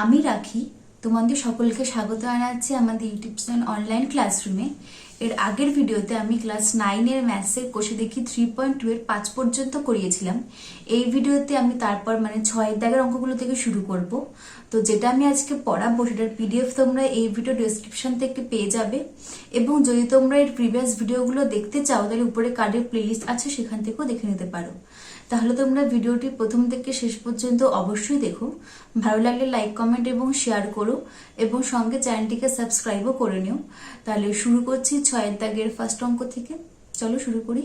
আমি রাখি তোমাদের সকলকে স্বাগত জানাচ্ছি আমাদের ইউটিউব চ্যানেল অনলাইন ক্লাসরুমে। এর আগের ভিডিওতে আমি ক্লাস 9-এর ম্যাথসের কোষে দেখি 3.2 এর 5 পর্যন্ত করিয়েছিলাম। এই ভিডিওতে আমি তারপর 6-এর দাগের অঙ্কগুলো থেকে শুরু করব। তো যেটা আমি আজকে পড়াবো সেটার পিডিএফ তোমরা এই ভিডিও ডেসক্রিপশন থেকে পেয়ে যাবে, এবং যদি তোমরা এর প্রিভিয়াস ভিডিওগুলো দেখতে চাও তাহলে উপরে কার্ডের প্লেলিস্ট আছে, সেখান থেকেও দেখে নিতে পারো। তাহলে তোমরা ভিডিওটি প্রথম থেকে শেষ পর্যন্ত অবশ্যই দেখো। ভালো লাগলে লাইক, কমেন্ট এবং শেয়ার করো, এবং সঙ্গে চ্যানেলটিকে সাবস্ক্রাইবও করে নিও। তাহলে শুরু করছি 6-এর দাগের ফার্স্ট অঙ্ক থেকে। চলো শুরু করি।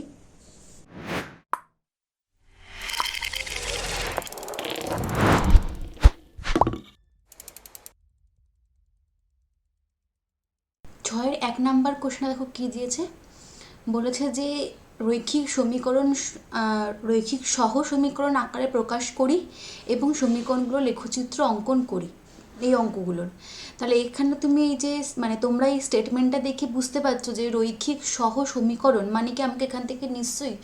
ছয়ের 1 নাম্বার কোশ্চেনে দেখো কি দিয়েছে। বলেছে যে রৈখিক সহ সমীকরণ আকারে প্রকাশ করি এবং সমীকরণগুলো লেখচিত্র অঙ্কন করি, এই অঙ্কগুলোর। তাহলে এখানে তুমি এই যে তোমরা এই স্টেটমেন্টটা দেখে বুঝতে পারছো যে রৈখিক সহ সমীকরণ মানে কি আমাকে এখান থেকে নিশ্চয়ই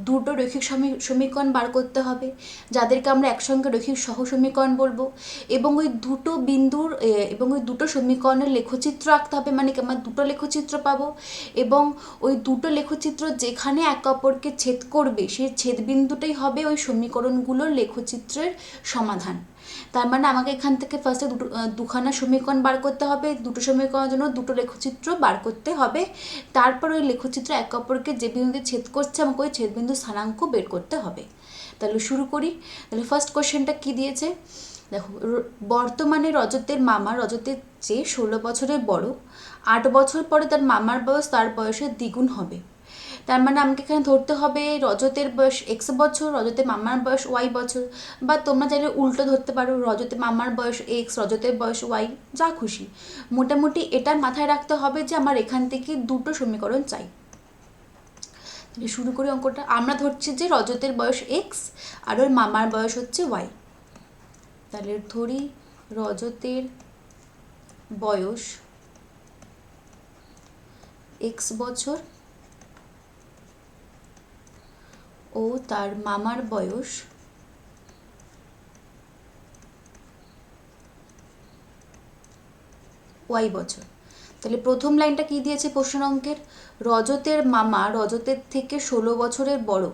দুটো রৈখিক সমীকরণ বার করতে হবে, যাদেরকে আমরা একসঙ্গে রৈখিক সহ সমীকরণ বলবো, এবং ওই দুটো বিন্দুর এবং ওই দুটো সমীকরণের লেখচিত্র আঁকতে হবে, মানে কি আমরা দুটো লেখচিত্র পাবো, এবং ওই দুটো লেখচিত্র যেখানে একে অপরকে ছেদ করবে সেই ছেদ বিন্দুটাই হবে ওই সমীকরণগুলোর লেখচিত্রের সমাধান। তার মানে আমাকে এখান থেকে ফার্স্টে দুখানা সমীকরণ বার করতে হবে, দুটো সমীকরণের জন্য দুটো লেখচিত্র বার করতে হবে, তারপর ওই লেখচিত্র একে অপরকে যে বিন্দুতে ছেদ করছে আমাকে ওই ছেদ বিন্দু স্থানাঙ্ক বের করতে হবে। তাহলে শুরু করি। তাহলে ফার্স্ট কোশ্চেনটা কি দিয়েছে দেখো। বর্তমানে রজতের মামা রজতের চেয়ে 16 বছরের বড়। 8 বছর পরে তার মামার বয়স তার বয়সের দ্বিগুণ হবে। তার মানে আমাকে এখানে ধরতে হবে রজতের বয়স এক্স বছর, রজতের মামার বয়স ওয়াই বছর, বা তোমরা চাইলে উল্টো ধরতে পারো, রজতের মামার বয়স এক্স, রজতের বয়স ওয়াই, যা খুশি। মোটামুটি এটা মাথায় রাখতে হবে যে আমার এখান থেকে দুটো সমীকরণ চাই। শুরু করি অঙ্কটা। আমরা ধরছি যে রজতের বয়স এক্স আর ওর মামার বয়স হচ্ছে ওয়াই। তাহলে ধরি রজতের বয়স এক্স বছর ও তার মামার বয়স ওয়াই বছর। তাহলে প্রথম লাইনটা কি দিয়েছে প্রশ্ন অঙ্কের? রজতের মামা রজতের থেকে 16 বছরের বড়।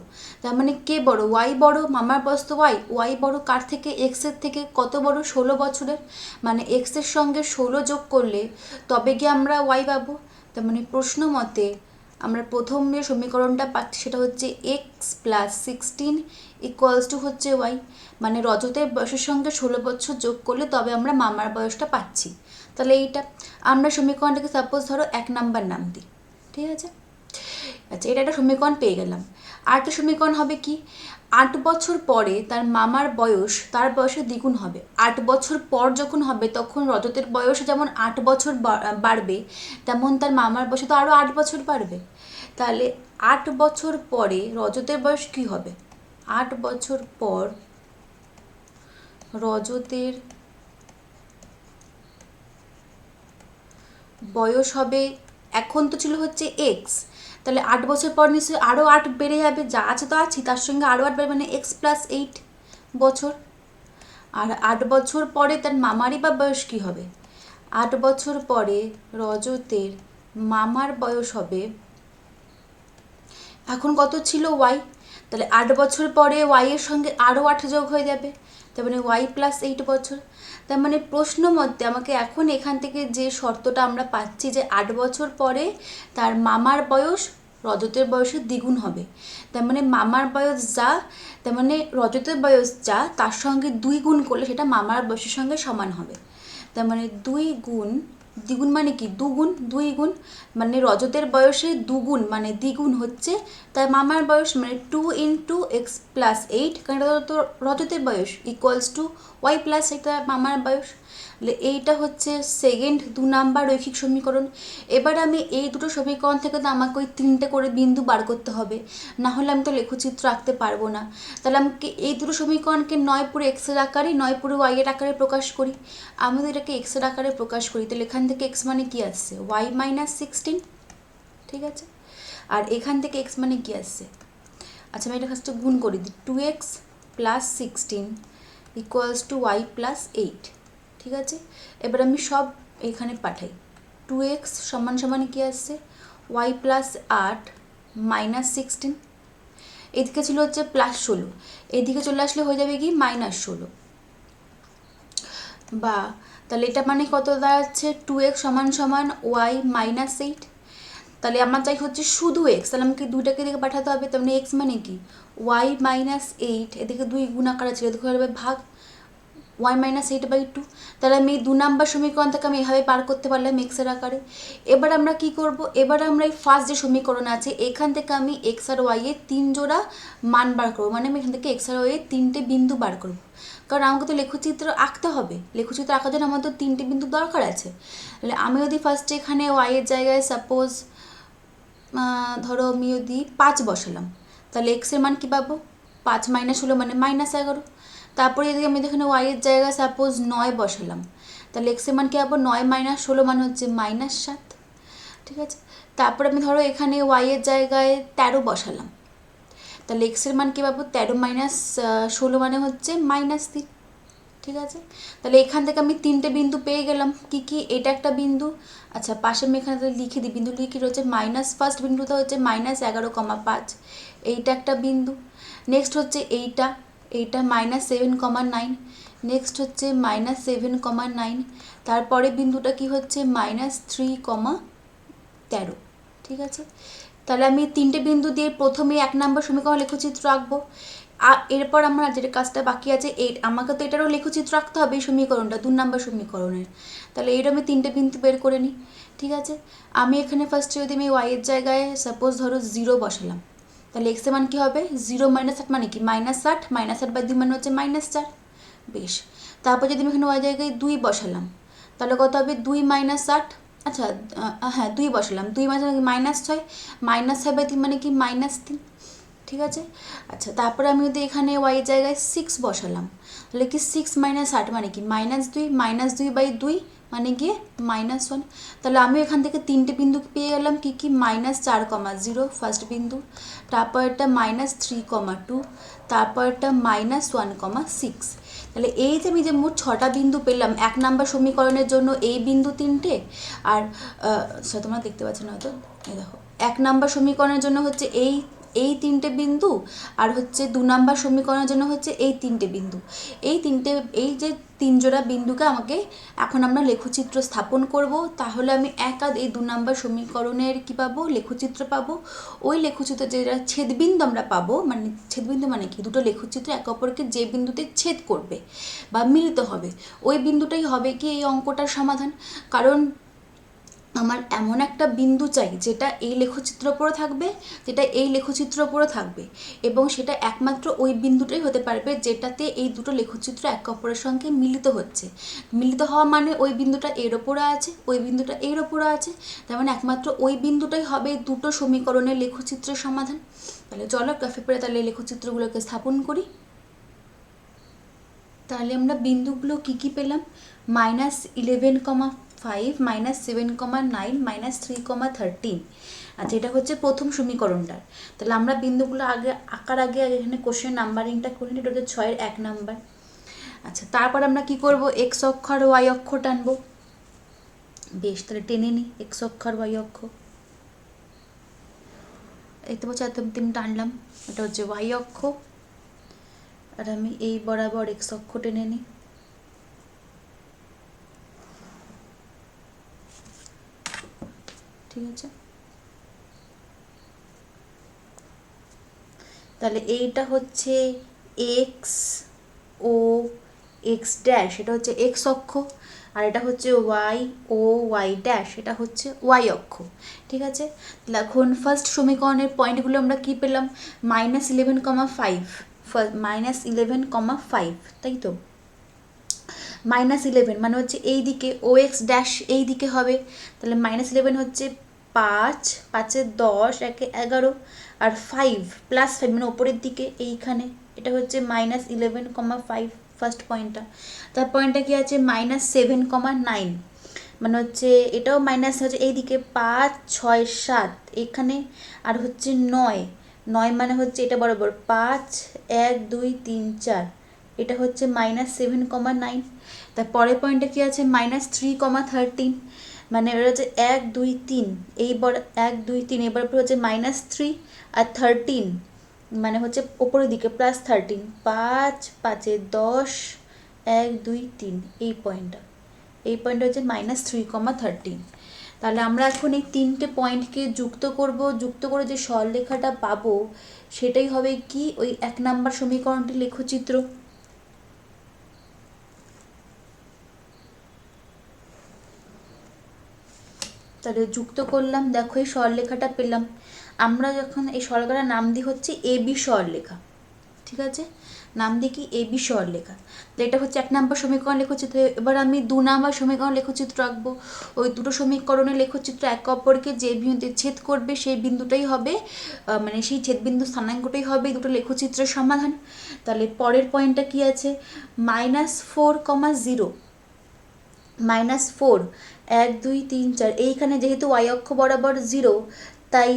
তার মানে কে বড়? ওয়াই বড়। মামার বয়স তো ওয়াই, ওয়াই বড় কার থেকে? এক্সের থেকে। কত বড়? 16 বছরের। মানে এক্সের সঙ্গে 16 যোগ করলে তবে গিয়ে আমরা ওয়াই পাবো। তার মানে প্রশ্ন মতে আমরা প্রথম যে সমীকরণটা পাচ্ছি সেটা হচ্ছে এক্স প্লাস 16 ইকুয়ালস টু হচ্ছে ওয়াই। মানে রজতের বয়সের সঙ্গে 16 বছর যোগ করলে তবে আমরা মামার বয়সটা পাচ্ছি। তাহলে এইটা আমরা সমীকরণটাকে সাপোজ ধরো 1 নাম্বার নাম দিই, ঠিক আছে? আচ্ছা, এটা একটা সমীকরণ পেয়ে গেলাম। আরেকটা সমীকরণ হবে কি? 8 বছর পরে তার মামার বয়স তার বয়সের দ্বিগুণ হবে। 8 বছর পর যখন হবে তখন রজতের বয়স যেমন 8 বছর বাড়বে, তেমন তার মামার বয়সে তো আরও 8 বছর বাড়বে। তাহলে 8 বছর পরে রজতের বয়স কি হবে? 8 বছর পর রজতের বয়স হবে, এখন তো ছিল হচ্ছে এক্স, তাহলে 8 বছর পর নিশ্চয়ই আরও 8 বেড়ে যাবে, যা আছে তো আছি, তার সঙ্গে আরও 8 বেড়ে, মানে এক্স প্লাস 8 বছর। আর 8 বছর পরে তার মামারই বা বয়স কী হবে? 8 বছর পরে রজতের মামার বয়স হবে, এখন কত ছিল? ওয়াই। তাহলে 8 বছর পরে ওয়াইয়ের সঙ্গে আরও 8 যোগ হয়ে যাবে, তার মানে ওয়াই প্লাস 8 বছর। তার মানে প্রশ্ন মতে আমাকে এখন এখান থেকে যে শর্তটা আমরা পাচ্ছি যে 8 বছর পরে তার মামার বয়স রজতের বয়সের দ্বিগুণ হবে, তার মানে মামার বয়স যা, তার মানে রজতের বয়স যা তার সঙ্গে 2 গুণ করলে সেটা মামার বয়সের সঙ্গে সমান হবে। তার মানে 2 গুণ, দ্বিগুণ মানে কি? দুগুণ, 2 গুণ মানে রজতের বয়সে দুগুণ মানে দ্বিগুণ হচ্ছে তার মামার বয়স, মানে 2 ইন্টু এক্স প্লাস 8, কারণ এটা তো রজতের বয়স, ইকুয়ালস টু ওয়াই প্লাস এটা মামার বয়স। এইটা হচ্ছে সেকেন্ড 2 নাম্বার রৈখিক সমীকরণ। এবার আমি এই দুটো সমীকরণ থেকে তো আমাকে ওই 3টে করে বিন্দু বার করতে হবে, না হলে আমি তো লেখচিত্র আঁকতে পারবো না। তাহলে আমাকে এই দুটো সমীকরণকে নয় পুরো এক্সের আকারে নয় পুরো ওয়াইয়ের আকারে প্রকাশ করি। আমি তো এটাকে এক্সের আকারে প্রকাশ করি, তাহলে এখান থেকে এক্স মানে কি আসছে? ওয়াই মাইনাস 16, ঠিক আছে? আর এখান থেকে এক্স মানে কি আসছে? আচ্ছা, আমি এটা ফার্স্টে গুণ করে দিই। 2x plus 16 equals to y plus 8, ঠিক আছে, এবার আমি সব এখানে পাঠাই। 2x সমান সমান কি আসছে y প্লাস 8 মাইনাস 16, এদিকে ছিল হচ্ছে প্লাস 16, এদিকে চলে আসলে হয়ে যাবে কি মাইনাস 16, বা তাহলে এটা মানে কত দাঁড়াচ্ছে 2x সমান সমান y মাইনাস 8। তাহলে আমার চাই হচ্ছে শুধু এক্স, তাহলে আমাকে দুইটাকে এদিকে পাঠাতে হবে। তার মানে এক্স মানে কি ওয়াই মাইনাস 8, এদিকে 2 গুণ আকারে ছিল, এদিকে হবে ভাগ ওয়াই মাইনাস 8/2। তাহলে আমি 2 নাম্বার সমীকরণ থেকে আমি এভাবে পার করতে পারলাম এক্সের আকারে। এবার আমরা কি করব, এবার আমরা এই ফার্স্ট যে সমীকরণ আছে এখান থেকে আমি এক্স আর ওয়াই এর 3 জোড়া মান বার করবো, মানে আমি এখান থেকে এক্স আর ওয়াই এর 3টে বিন্দু বার করব। কারণ আমাকে তো লেখচিত্র আঁকতে হবে, লেখচিত্র আঁকার জন্য আমার তো 3টে বিন্দু দরকার আছে। তাহলে আমি যদি ফার্স্টে এখানে ওয়াই এর জায়গায় সাপোজ ধরো আমি যদি 5 বসালাম, তাহলে এক্সের মান কী পাবো 5 মাইনাস 16 মানে -11। তারপরে যদি আমি এখানে ওয়াইয়ের জায়গায় সাপোজ 9 বসালাম, তাহলে এক্সের মান কী পাবো 9 মাইনাস 16 মানে হচ্ছে -7। ঠিক আছে, তারপরে আমি ধরো এখানে ওয়াইয়ের জায়গায় 13 বসালাম, তাহলে এক্সের মান কী পাবো 13 মাইনাস 16 মানে হচ্ছে -3। ঠিক আছে, তাহলে এখান থেকে আমি 3টে বিন্দু পেয়ে গেলাম। কি কি, এটা একটা বিন্দু, আচ্ছা পাশে আমি এখানে লিখে দিই, বিন্দু লিখে রয়েছে মাইনাস, ফার্স্ট বিন্দুটা হচ্ছে -11,5, এইটা একটা বিন্দু। নেক্সট হচ্ছে এইটা, এইটা -7,9, নেক্সট হচ্ছে -7,9, তারপরে বিন্দুটা কি হচ্ছে -3,13। ঠিক আছে, তাহলে আমি 3টে বিন্দু দিয়ে প্রথমে 1 নম্বর সমীকরণ লেখচিত্র আঁকবো। এরপর আমার যেটা কাজটা বাকি আছে, আমাকে তো এটারও লেখচিত্র আঁকতে হবে এই সমীকরণটা 2 নম্বর সমীকরণের। তাহলে এর আমি 3টে বিন্দু বের করে নিই। ঠিক আছে, আমি এখানে ফার্স্টে যদি আমি ওয়াইয়ের জায়গায় সাপোজ ধরো 0 বসালাম, তাহলে এক্স এর মান কী হবে 0 মাইনাস 8 মানে কি -8, -8/2 মানে হচ্ছে -4। বেশ, তারপর যদি আমি এখানে ওয়াই জায়গায় 2 বসালাম, তাহলে কত হবে 2 মাইনাস 8, আচ্ছা হ্যাঁ 2 বসালাম, 2 -6, -6/3 মানে কি -3। ঠিক আছে, আচ্ছা তারপরে আমি যদি এখানে ওয়াই জায়গায় 6 বসালাম, তাহলে কি 6 মাইনাস 8 মানে কি -2, -2/2 মানে গিয়ে -1। তাহলে আমি এখান থেকে 3টে বিন্দু পেয়ে গেলাম, কি কি -4,0 ফার্স্ট বিন্দু, তারপর একটা -3,2, তারপর একটা -1,6। তাহলে এই যে আমি যে মোট 6টা বিন্দু পেলাম 1 নাম্বার সমীকরণের জন্য, এই বিন্দু 3টে, আর তোমরা দেখতে পাচ্ছ না হয়তো, এই দেখো 1 নাম্বার সমীকরণের জন্য হচ্ছে এই 3টে বিন্দু, আর হচ্ছে 2 নাম্বার সমীকরণের জন্য হচ্ছে এই 3টে বিন্দু। এই যে 3 জোড়া বিন্দুকে আমাকে এখন আমরা লেখচিত্র স্থাপন করব। তাহলে আমি এই 2 নাম্বার সমীকরণের কি পাবো লেখচিত্র পাবো। ওই লেখচিত্র যেটা ছেদবিন্দু আমরা পাবো, মানে ছেদবিন্দু মানে কি দুটো লেখচিত্র একে অপরকে যে বিন্দুতে ছেদ করবে বা মিলিত হবে, ওই বিন্দুটাই হবে কি এই অঙ্কটার সমাধান। কারণ আমার এমন একটা বিন্দু চাই যেটা এই লেখচিত্র উপরে থাকবে, যেটা এই লেখচিত্র উপরে থাকবে, এবং সেটা একমাত্র ওই বিন্দুটাই হতে পারবে যেটাতে এই দুটো লেখচিত্র একে অপরের সঙ্গে মিলিত হচ্ছে। মিলিত হওয়া মানে ওই বিন্দুটা এর ওপরে আছে, ওই বিন্দুটা এর ওপরে আছে, তার মানে একমাত্র ওই বিন্দুটাই হবে দুটো সমীকরণের লেখচিত্রের সমাধান। তাহলে চলো গ্রাফে পড়ে তাহলে লেখচিত্রগুলোকে স্থাপন করি। তাহলে আমরা বিন্দুগুলো কি কি পেলাম, -11,5, -7,9, -3,13। আচ্ছা এটা হচ্ছে প্রথম সমীকরণটার। তাহলে আমরা বিন্দুগুলো আঁকার আগে এখানে কোশ্চেন নাম্বারিংটা করে নিই, এটা হচ্ছে 6-এর 1 নাম্বার। আচ্ছা তারপর আমরা কি করব, এক্স অক্ষ আর ওয়াই অক্ষ টানবো। বেশ, তাহলে টেনে নিই এক্স অক্ষ আর ওয়াই অক্ষ। এই তো বলছে টানলাম, এটা হচ্ছে ওয়াই অক্ষ, আর আমি এই বরাবর এক্স অক্ষ টেনে নিই। ঠিক আছে, তাহলে এইটা হচ্ছে এক্স ও এক্স ড্যাশ, এটা হচ্ছে এক্স অক্ষ, আর এটা হচ্ছে ওয়াই ও ওয়াই ড্যাশ, এটা হচ্ছে ওয়াই অক্ষ। ঠিক আছে, তাহলে এখন ফার্স্ট সমীকরণের পয়েন্টগুলো আমরা কি পেলাম, -11,5, -11,5, তাই তো -11 মানে হচ্ছে এই দিকে, ও এক্স ড্যাশ এই দিকে হবে, তাহলে -11 হচ্ছে 5, 5 10, 1 11, আর 5 +5 মানে ওপরের দিকে এইখানে, এটা হচ্ছে -11,5 ফার্স্ট পয়েন্টটা। তার পয়েন্টটা কি আছে -7,9, মানে হচ্ছে এটাও মাইনাস হচ্ছে এইদিকে 5, 6, 7 এখানে, আর হচ্ছে 9 মানে হচ্ছে এটা বরাবর 5, 1, 2, 3, 4, এটা হচ্ছে -7,9। তার পরের পয়েন্টে কী আছে -3, 13, মানে এটা হচ্ছে 1, 2, 3, এইবার 1, 2, 3, এবার হচ্ছে -3 আর 13, মানে হচ্ছে ওপরের দিকে +13, 5, 5 10, 1, 2, 3, এই পয়েন্টটা হচ্ছে -3, 13। তাহলে আমরা এখন এই তিনটে পয়েন্টকে যুক্ত করব, যুক্ত করে যে সরলরেখাটা পাবো সেটাই হবে কি ওই 1 নম্বর সমীকরণটি লেখচিত্র। তাহলে যুক্ত করলাম, দেখো এই সরলরেখাটা পেলাম। আমরা যখন এই সরলরেখাটার নাম দিই হচ্ছে এবি সরলরেখা, ঠিক আছে, নাম দিই কি এবি সরলরেখা। তো এটা হচ্ছে 1 নম্বর সমীকরণ লেখচিত্র। এবার আমি 2 নম্বর সমীকরণ লেখচিত্র আঁকবো। ওই দুটো সমীকরণের লেখচিত্র একে অপরকে যে বিন্দুতে ছেদ করবে সেই বিন্দুটাই হবে, মানে সেই ছেদবিন্দু স্থানাঙ্কটাই হবে এই দুটো লেখচিত্রের সমাধান। তাহলে পরের পয়েন্টটা কি আছে, -4, 0, -4, 1, 2, 3, 4, এইখানে যেহেতু y অক্ষ বরাবর 0, তাই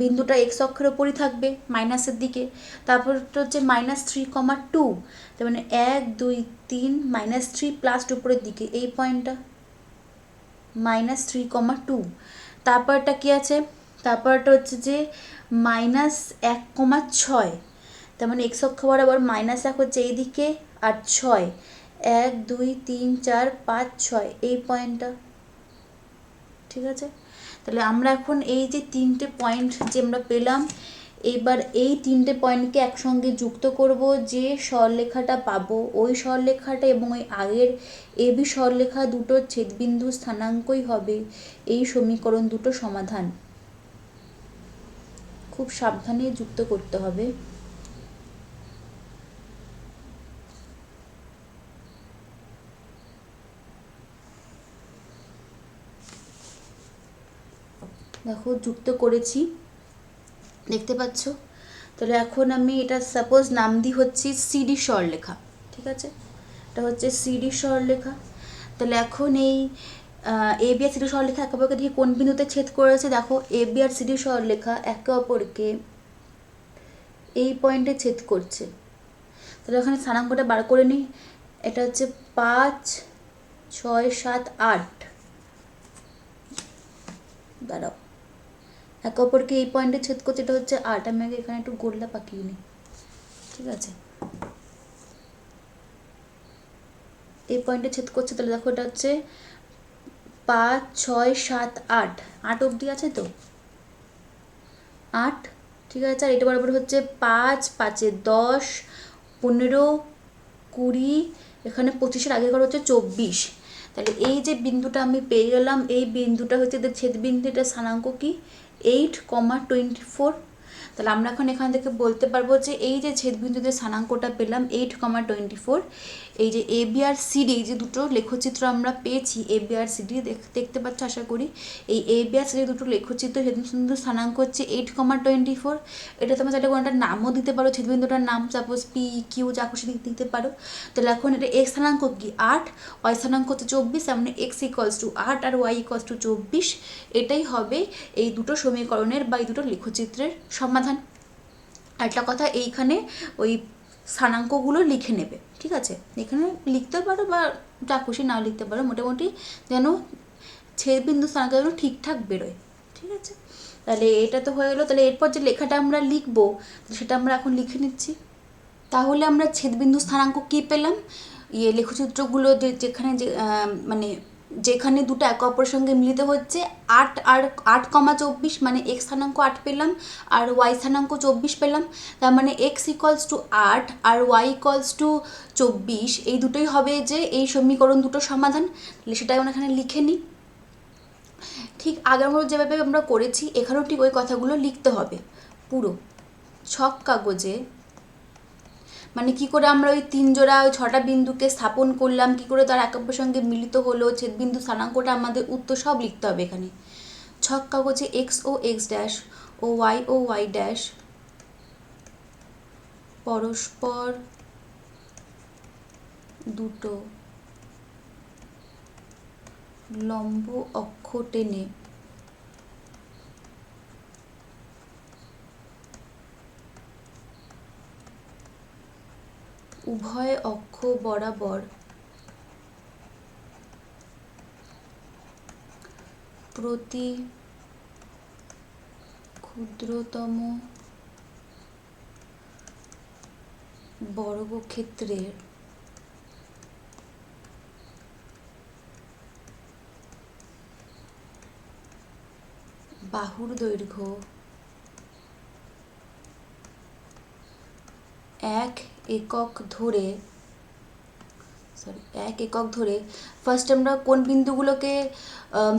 বিন্দুটা x অক্ষের ওপরই থাকবে মাইনাসের দিকে। তারপর হচ্ছে -3, 2, তার মানে 1, 2, 3, -3 +2 উপরের দিকে, এই পয়েন্টটা -3, 2। তারপরটা কি আছে, তারপরটা হচ্ছে যে -1, 6, তার মানে x অক্ষ বরাবর -1 হচ্ছে এইদিকে আর 6, 1, 2, 3, 4, 5, 6, এই পয়েন্টটা, ঠিক আছে। তাহলে আমরা এখন এই যে তিনটে পয়েন্ট যে আমরা পেলাম, এবার এই তিনটে পয়েন্টকে একসঙ্গে যুক্ত করব, যে সরলরেখাটা পাবো ওই সরলরেখাটা এবং ওই আগের এবি সরলরেখা দুটোর ছেদবিন্দু স্থানাঙ্কই হবে এই সমীকরণ দুটো সমাধান। খুব সাবধানে যুক্ত করতে হবে। দেখো যুক্ত করেছি, দেখতে পাচ্ছ। তাহলে এখন আমি এটা সাপোজ নাম দিই হচ্ছে সিডি সরলরেখা, ঠিক আছে, এটা হচ্ছে সিডি সরলরেখা। তাহলে এখন এই এ বি আর সিডি সরলরেখা একে অপরকে দিয়ে কোন বিন্দুতে ছেদ করেছে, দেখো এ বি আর সিডি সরলরেখা একে অপরকে এই পয়েন্টে ছেদ করছে। তাহলে ওখানে স্থানাঙ্কটা বার করে নিই, এটা হচ্ছে 5, 6, 7, 8, দাঁড়াও, একে অপরকে এই পয়েন্টে ছেদ করছে, এটা হচ্ছে 8, আমি আগে এখানে একটু গোল্লা পাকিয়ে নিই, ঠিক আছে, এই পয়েন্টে ছেদ করছে। তাহলে দেখো এটা হচ্ছে 5, 6, 7, 8, 8 অবধি আছে তো, 8, ঠিক আছে। আর এটা বরাবর হচ্ছে 5, 5 10, 15, 20, এখানে 25-এর আগে ঘর হচ্ছে 24। তাহলে এই যে বিন্দুটা আমি পেয়ে গেলাম, এই বিন্দুটা হচ্ছে ছেদবিন্দু, এটা স্থানাঙ্ক কি 8, 24। তাহলে আমরা এখন এখান থেকে বলতে পারবো যে এই যে ছেদবিন্দুতে স্থানাঙ্কটা পেলাম 8, 24, এই যে এ বি আর সিডি, এই যে দুটো লেখচিত্র আমরা পেয়েছি এ বি আর সিডি, দেখতে পাচ্ছ আশা করি। এই এ বি আর সিডি দুটো লেখচিত্র ছেদবিন্দু স্থানাঙ্ক হচ্ছে 8, 24। এটা তোমরা চাইলে কোনো একটা নামও দিতে পারো, ছেদবিন্দুটার নাম সাপোজ পি কিউ যা খুশি দিতে পারো। তাহলে এখন এটা এক্স স্থানাঙ্ক কি 8, ওয়াই স্থানাঙ্ক হচ্ছে 24, মানে এক্স ইকুয়ালস টু 8 আর ওয়াই ইকুয়ালস টু 24। এটাই হবে এই দুটো সমীকরণের বা এই দুটো লেখচিত্রের সমাধান। একটা কথা, এইখানে ওই স্থানাঙ্কগুলো লিখে নেবে, ঠিক আছে, এখানে লিখতে পারো বা যা খুশি না লিখতে পারো, মোটামুটি যেন ছেদবিন্দু স্থানাঙ্ক যেন ঠিকঠাক বেরোয়, ঠিক আছে। তাহলে এটা তো হয়ে গেলো। তাহলে এরপর যে লেখাটা আমরা লিখবো সেটা আমরা এখন লিখে নিচ্ছি। তাহলে আমরা ছেদবিন্দু স্থানাঙ্ক কী পেলাম, লেখচিত্রগুলো যেখানে যে মানে যেখানে দুটো একে অপরের সঙ্গে মিলিত হচ্ছে 8 আর 8, 24, মানে এক্স স্থানাঙ্ক 8 পেলাম আর ওয়াই স্থানাঙ্ক 24 পেলাম। তার মানে এক্স ইকুয়ালস টু 8 আর ওয়াই ইকুয়ালস টু 24, এই দুটোই হবে যে এই সমীকরণ দুটো সমাধান। তাহলে সেটাই আমরা এখানে লিখে নিই। ঠিক আগের মতো যেভাবে আমরা করেছি এখানেও ঠিক ওই কথাগুলো লিখতে হবে পুরো ছক কাগজে। মানে কি করে আমরা ওই 3 জোড়া ওই 6টা বিন্দুকে স্থাপন করলাম, কি করে তার একে অপরের সঙ্গে মিলিত হলো, ছেদবিন্দু স্থানাঙ্কটা আমাদের উত্তর সব লিখতে হবে এখানে। ছক কাগজে এক্স ও x dash O Y dash পরস্পর দুটো লম্ব অক্ষ টেনে উভয় অক্ষ বরাবর প্রতি ক্ষুদ্রতম বর্গক্ষেত্রের বাহুর দৈর্ঘ্য 1 একক ধরে ফার্স্ট আমরা কোন বিন্দুগুলোকে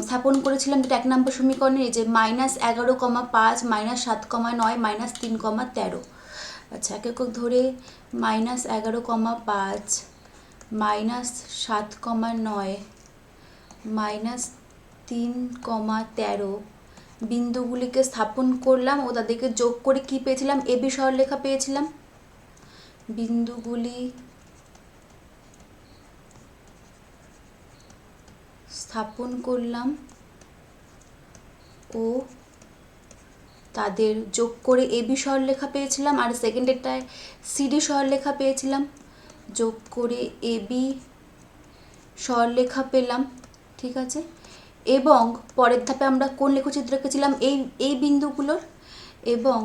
স্থাপন করেছিলাম, যেটা 1 নম্বর সমীকরণে, যে -11,5 -7,9 -3,13। আচ্ছা, 1 একক ধরে -11,5 -7,9 -3,13 বিন্দুগুলিকে স্থাপন করলাম ও তাদেরকে যোগ করে কি পেয়েছিলাম, এবি সরলরেখা পেয়েছিলাম। বিন্দুগুলি স্থাপন করলাম ও তাদের যোগ করে এবি সরলরেখা পেয়েছিলাম, আর সেকেন্ডেরটায় সিডি সরলরেখা পেয়েছিলাম, যোগ করে এবি সরলরেখা পেলাম। ঠিক আছে, এবং পরের ধাপে আমরা কোন লেখচিত্র এঁকেছিলাম এই বিন্দুগুলোর, এবং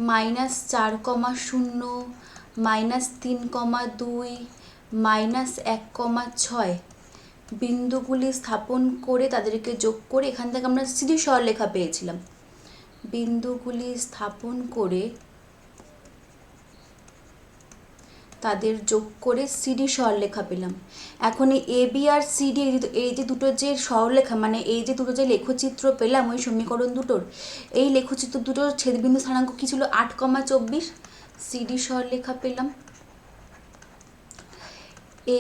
-4,0 -3,2 -1,6 বিন্দুগুলি স্থাপন করে তাদেরকে যোগ করে এখান থেকে আমরা সিডি সরলরেখা পেয়েছিলাম। বিন্দুগুলি স্থাপন করে তাদের যোগ করে সিডি সরলরেখা পেলাম। এখন এই এবি আর সিডি, এই যে দুটো যে সরলরেখা, মানে এই যে দুটো যে লেখচিত্র পেলাম ওই সমীকরণ দুটোর, এই লেখচিত্র দুটোর ছেদবিন্দু স্থানাঙ্ক কি ছিল, 8,24। সিডি সরলরেখা পেলাম।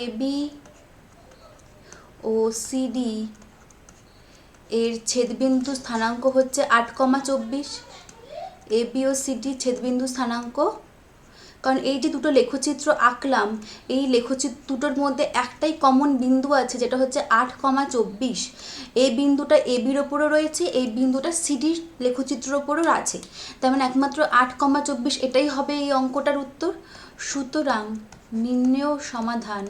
এবি ও সিডি এর ছেদবিন্দু স্থানাঙ্ক হচ্ছে 8,24। এবি ও সিডি ছেদবিন্দু স্থানাঙ্ক, কারণ এই যে দুটো লেখচিত্র আঁকলাম, এই লেখচিত্র দুটোর মধ্যে একটাই কমন বিন্দু আছে, যেটা হচ্ছে 8,24। এই বিন্দুটা এবির ওপরও রয়েছে, এই বিন্দুটা সিডির লেখচিত্রের ওপরও আছে, তার মানে একমাত্র 8,24 এটাই হবে এই অঙ্কটার উত্তর। সুতরাং নির্ণেয় সমাধান,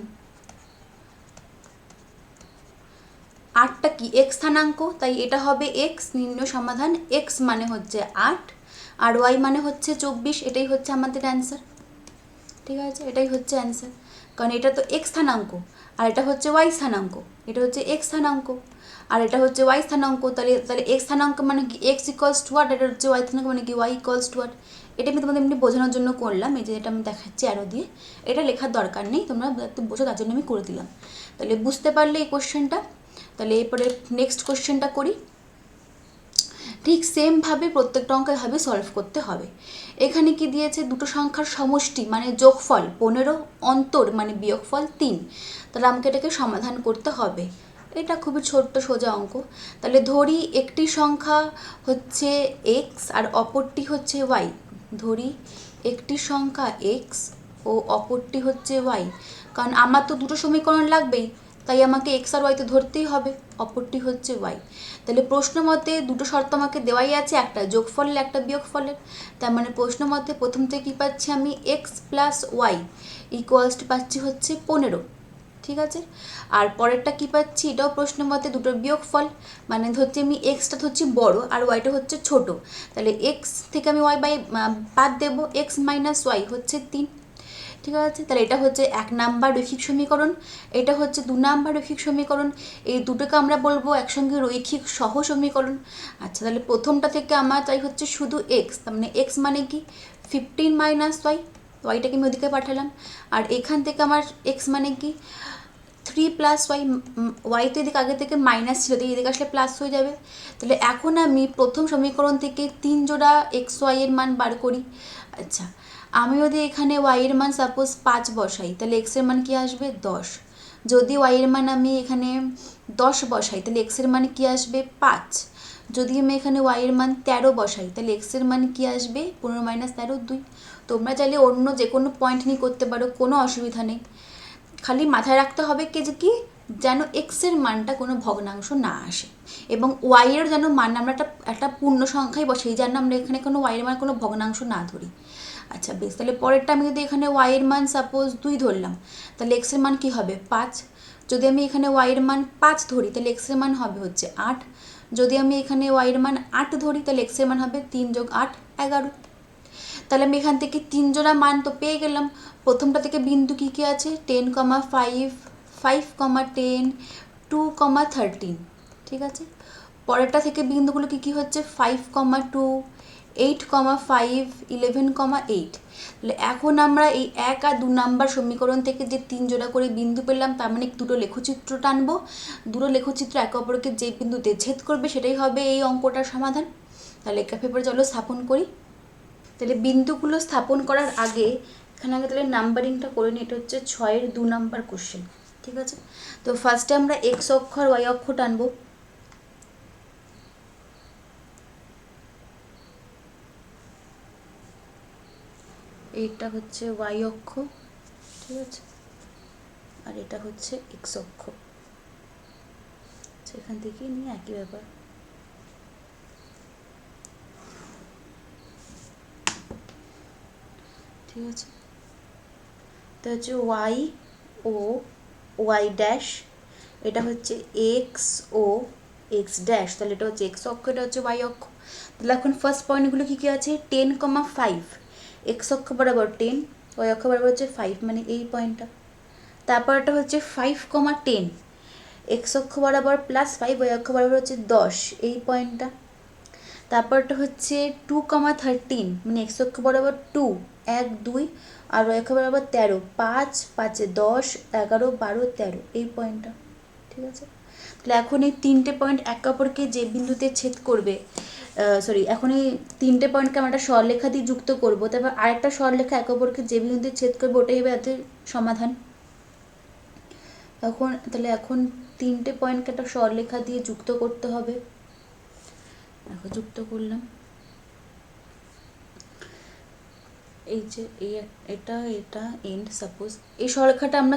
8টা কি এক্স স্থানাঙ্ক, তাই এটা হবে এক্স। নির্ণেয় সমাধান এক্স মানে হচ্ছে 8 আর ওয়াই মানে হচ্ছে 24। এটাই হচ্ছে আমাদের অ্যান্সার। ঠিক আছে, এটাই হচ্ছে অ্যান্সার, কারণ এটা তো এক্স স্থানাঙ্ক আর এটা হচ্ছে ওয়াই স্থানাঙ্ক। এটা হচ্ছে এক্স স্থানাঙ্ক আর এটা হচ্ছে ওয়াই স্থানাঙ্ক, তাহলে এক্স স্থানাঙ্ক মানে কি এক্স ইকুয়ালস টু ওয়াট, এটা হচ্ছে ওয়াই স্থানাঙ্ক মানে কি ওয়াই ইকুয়ালস টু ওয়াট। এটা আমি তোমাদের এমনি বোঝানোর জন্য করলাম, এই যে এটা আমি দেখাচ্ছি অ্যারো দিয়ে, এটা লেখার দরকার নেই, তোমরা একটু বোঝো তার জন্য আমি করে দিলাম। তাহলে বুঝতে পারলে এই কোশ্চেনটা। তাহলে এরপরে নেক্সট কোশ্চেনটা করি। ঠিক সেমভাবে প্রত্যেকটা অঙ্ক এভাবে সলভ করতে হবে। এখানে কি দিয়েছে, দুটো সংখ্যার সমষ্টি মানে যোগফল 15, অন্তর মানে বিয়োগফল 3। তাহলে আমাকে এটাকে সমাধান করতে হবে। এটা খুবই ছোট্ট সোজা অঙ্ক। তাহলে ধরি একটি সংখ্যা হচ্ছে এক্স আর অপরটি হচ্ছে ওয়াই। ধরি একটি সংখ্যা এক্স ও অপরটি হচ্ছে ওয়াই, কারণ আমার তো দুটো সমীকরণ লাগবেই, তাই আমাকে এক্স আর ওয়াই তো ধরতেই হবে, অপরটি হচ্ছে ওয়াই। তাহলে প্রশ্ন মতে দুটো শর্ত আমাকে দেওয়াই আছে, একটা যোগফলের একটা বিয়োগফলের। তার মানে প্রশ্ন মতে প্রথম থেকে কী পাচ্ছি আমি, x plus y equals to পাচ্ছি হচ্ছে 15। ঠিক আছে, আর পরেরটা কী পাচ্ছি, এটাও প্রশ্ন মতে দুটো বিয়োগফল, মানে ধরছি আমি এক্সটা হচ্ছে বড় আর ওয়াইটা হচ্ছে ছোট। তাহলে এক্স থেকে আমি ওয়াই বাদ দেবো, এক্স মাইনাস ওয়াই হচ্ছে 3। ঠিক আছে, তাহলে এটা হচ্ছে 1 নাম্বার রৈখিক সমীকরণ, এটা হচ্ছে 2 নাম্বার রৈখিক সমীকরণ। এই দুটোকে আমরা বলবো একসঙ্গে রৈখিক সহ সমীকরণ। আচ্ছা, তাহলে প্রথমটা থেকে আমার তাই হচ্ছে শুধু এক্স, তার মানে এক্স মানে কি 15 মাইনাস ওয়াই, ওয়াইটাকে আমি ওদিকে পাঠালাম। আর এখান থেকে আমার এক্স মানে কি 3 প্লাস ওয়াই, ওয়াই তো এদিকে আগে থেকে মাইনাস ছিল, তো এদিকে আসলে প্লাস হয়ে যাবে। তাহলে এখন আমি প্রথম সমীকরণ থেকে 3 জোড়া এক্স ওয়াই এর মান বার করি। আচ্ছা, আমি যদি এখানে ওয়াইয়ের মান সাপোজ 5 বসাই, তাহলে এক্সের মান কি আসবে 10। যদি ওয়াইয়ের মান আমি এখানে 10 বসাই, তাহলে এক্সের মান কি আসবে 5। যদি আমি এখানে ওয়াইয়ের মান 13 বসাই, তাহলে এক্সের মান কি আসবে 15 মাইনাস 13 2। তোমরা চাইলে অন্য যে কোনো পয়েন্ট নিয়ে করতে পারো, কোনো অসুবিধা নেই, খালি মাথায় রাখতে হবে কি যেন এক্সের মানটা কোনো ভগ্নাংশ না আসে, এবং ওয়াইয়ের যেন মান আমরা একটা পূর্ণ সংখ্যাই বসাই, যেন আমরা এখানে কোনো ওয়াইয়ের মান কোনো ভগ্নাংশ না ধরি। আচ্ছা বেশ, তাহলে পরেরটা আমি যদি এখানে ওয়াইয়ের মান সাপোজ 2 ধরলাম, তাহলে এক্সের মান কি হবে 5। যদি আমি এখানে ওয়াইয়ের মান 5 ধরি, তাহলে এক্সের মান হবে হচ্ছে 8। যদি আমি এখানে ওয়াইয়ের মান 8 ধরি তাহলে এক্সের মান হবে 3 যোগ 8 11। তাহলে আমি এখান থেকে 3 জোড়া মান তো পেয়ে গেলাম। প্রথমটা থেকে বিন্দু কী কী আছে, 10, 5, 5, 10, 2, 13, ঠিক আছে। পরেরটা থেকে বিন্দুগুলো কী কী হচ্ছে, 5, 2, 8, 5, 11, 8। তাহলে এখন আমরা এই 1 আর 2 নাম্বার সমীকরণ থেকে যে 3 জোড়া করে বিন্দু পেলাম, তার মানে দুটো লেখচিত্র টানবো। দুটো লেখচিত্র একে অপরকে যে বিন্দুতে ছেদ করবে সেটাই হবে এই অঙ্কটার সমাধান। তাহলে গ্রাফ পেপারে চলো স্থাপন করি। তাহলে বিন্দুগুলো স্থাপন করার আগে এখানে আগে তাহলে নাম্বারিংটা করে নিই। এটা হচ্ছে 6-এর 2 নাম্বার কোশ্চেন, ঠিক আছে। তো ফার্স্টে আমরা এক্স অক্ষ আর ওয়াই অক্ষ টানবো। এইটা হচ্ছে ওয়াই অক্ষ, ঠিক আছে, আর এটা হচ্ছে এক্স অক্ষ। সেখান থেকেই নিয়ে একই ব্যাপার। ঠিক আছে, এটা হচ্ছে ওয়াই ও ওয়াই ড্যাশ, এটা হচ্ছে এক্স ও এক্স ড্যাশ। তাহলে এটা হচ্ছে এক্স অক্ষ, এটা হচ্ছে ওয়াই অক্ষ। তাহলে এখন ফার্স্ট পয়েন্টগুলো কী কী আছে, 10, 5, এক্স অক্ষ বরাবর 10, ওয়াই অক্ষ বরাবর হচ্ছে 5, মানে এই পয়েন্টটা। তারপর এটা হচ্ছে 5, 10, এক্স অক্ষ বরাবর +5, ওয়াই অক্ষ বরাবর হচ্ছে 10, এই পয়েন্টটা। তারপরটা হচ্ছে 2, 13, মানে এক্স অক্ষ বরাবর 2, 1, 2, আর ওয়াই অক্ষ বরাবর 13, 5, 5, 10, 11, 12, 13, এই পয়েন্টটা, ঠিক আছে। তাহলে এখন এই 3টে পয়েন্ট একে অপরকে যে বিন্দুতে ছেদ করবে, এখন এই 3টে পয়েন্টকে আমরা একটা সরলরেখা দিয়ে যুক্ত করবো। তারপর আরেকটা সরলরেখা একে অপরকে যে বিন্দুতে ছেদ করবে ওটাই হবে এদের সমাধান। তাহলে এখন 3টে পয়েন্টকে একটা সরলরেখা দিয়ে যুক্ত করতে হবে। দেখো যুক্ত করলাম। এই যে এটা এটা এন্ড, সাপোজ এই সরলরেখাটা আমরা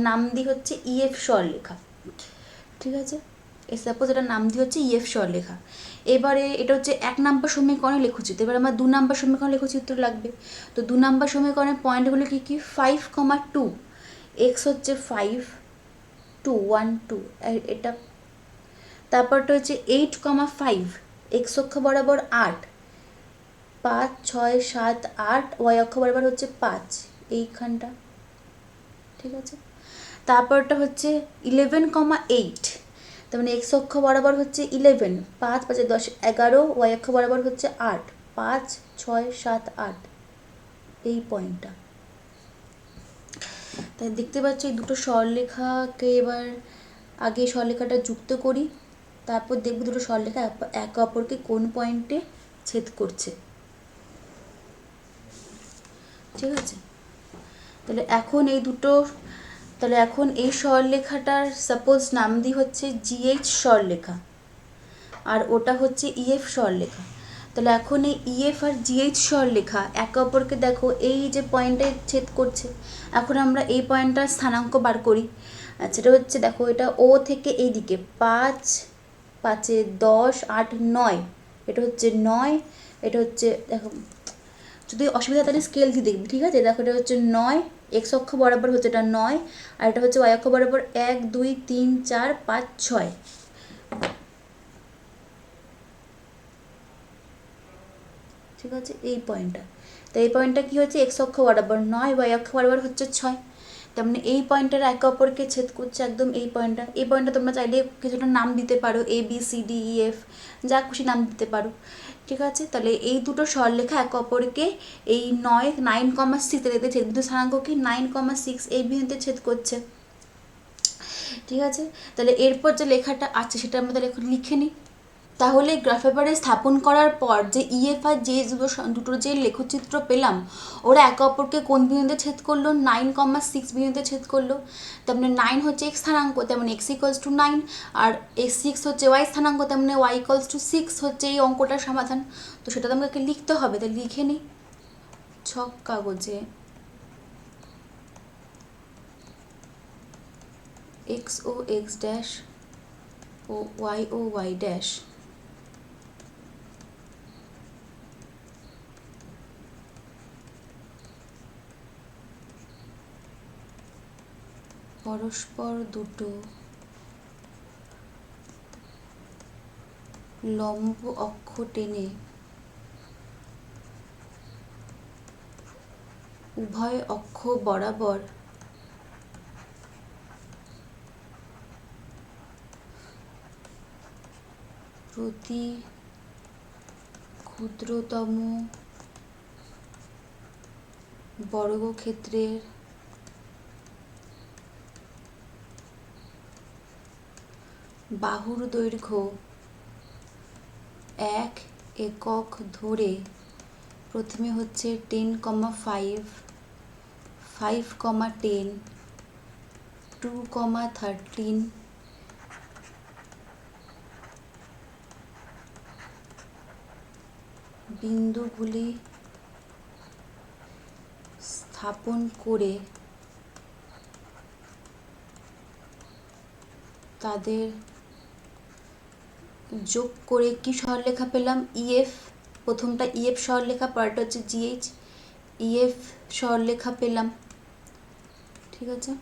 নাম দিই হচ্ছে ইএফ সরলরেখা, ঠিক আছে। এই সাপোজ এটা নাম দিই হচ্ছে ইএফ সরলরেখা। এবারে এটা হচ্ছে 1 নাম্বার সমীকরণে লেখচিত্র। এবার আমার 2 নাম্বার সমীকরণ লেখচিত্র লাগবে। তো 2 নাম্বার সমীকরণের পয়েন্টগুলো কী কী, 5, 2, এক্স হচ্ছে 5, 2, 1, 2, এটা। তারপরটা হচ্ছে 8, 5, এক্স অক্ষ বরাবর 8, 5, 6, 7, 8, ওয়াই অক্ষ বরাবর হচ্ছে 5, এইখানটা, ঠিক আছে। তারপরটা হচ্ছে 11, 8, তার মানে এক্স অক্ষ বরাবর হচ্ছে 11, 5, 5, 10, 11, ওয়াই অক্ষ বরাবর হচ্ছে 8, 5, 6, 7, 8, এই পয়েন্টটা। তাই দেখতে পাচ্ছ এই দুটো সরলরেখাকে এবার আগে সরলরেখাটা যুক্ত করি, তারপর দেখব দুটো সরলরেখা একে অপরকে কোন পয়েন্টে ছেদ করছে, ঠিক আছে। তাহলে এখন এই সরলরেখাটার সাপোজ নাম দিই হচ্ছে জিএইচ সরলরেখা, আর ওটা হচ্ছে ইএফ সরলরেখা। তাহলে এখন এই ইএফ আর জিএইচ সরলরেখা একে অপরকে দেখো এই যে পয়েন্টে ছেদ করছে। এখন আমরা এই পয়েন্টটার স্থানাঙ্ক বার করি। আচ্ছা, এটা হচ্ছে দেখো, এটা ও থেকে এই দিকে 5, 5, 10, 8, 9, এটা হচ্ছে 9, এটা হচ্ছে দেখো, যদি অসুবিধা তাহলে স্কেল দিয়ে দেখবি, ঠিক আছে। দেখো এটা হচ্ছে 9, এক্স অক্ষ বরাবর হচ্ছে এটা 9, আর এটা হচ্ছে ওয়াই অক্ষ বরাবর 1, 2, 3, 4, 5, 6, ঠিক আছে, এই পয়েন্টটা। তো এই পয়েন্টটা কী হচ্ছে, এক্স অক্ষ বরাবর 9, ওয়াই অক্ষ বরাবর হচ্ছে 6, তার মানে এই পয়েন্টটা একে অপরকে ছেদ করছে একদম এই পয়েন্টটা। এই পয়েন্টটা তোমরা চাইলে কিছুটা নাম দিতে পারো, A B C D E F, যা খুশি নাম দিতে পারো, ঠিক আছে। তাহলে এই দুটো সরলরেখা একে অপরকে এই 9, 6 এতে ছেদ, কিন্তু স্থানাঙ্ক কি 9, 6 এই বিন্দুতে ছেদ করছে, ঠিক আছে। তাহলে এরপর যে লেখাটা আছে সেটা আমরা তাহলে এখন লিখে নিই। তাহলে গ্রাফ পেপারে স্থাপন করার পর যে ইএফ আর জে দুটোর যে লেখচিত্র পেলাম, ওরা একে অপরকে কোন বিন্দুতে ছেদ করলো, 9, 6 বিন্দুতে ছেদ করলো। তার মানে 9 হচ্ছে এক্স স্থানাঙ্ক, তেমন এক্স ইকুয়ালস টু 9, আর এই 6 হচ্ছে ওয়াই স্থানাঙ্ক, তেমন ওয়াই ইকুয়ালস টু 6 হচ্ছে এই অঙ্কটার সমাধান। তো সেটা তো আমাকে লিখতে হবে, তাই লিখে নিই ছক কাগজে। এক্স ও x dash O Y dash পরস্পর দুটো লম্ব অক্ষ টেনে উভয় অক্ষ বরাবর প্রতি ক্ষুদ্রতম বর্গক্ষেত্রের বাহুর দৈর্ঘ্য 1 একক ধরে প্রথমে হচ্ছে 10,5, 5,10, 2,13, বিন্দুগুলি স্থাপন করে তাদের যোগ করে কি সরলরেখা পেলাম? ইএফ। প্রথমটা ইএফ সরলরেখা, পরেরটা হচ্ছে জিএইচ। ইএফ সরলরেখা পেলাম, ঠিক আছে।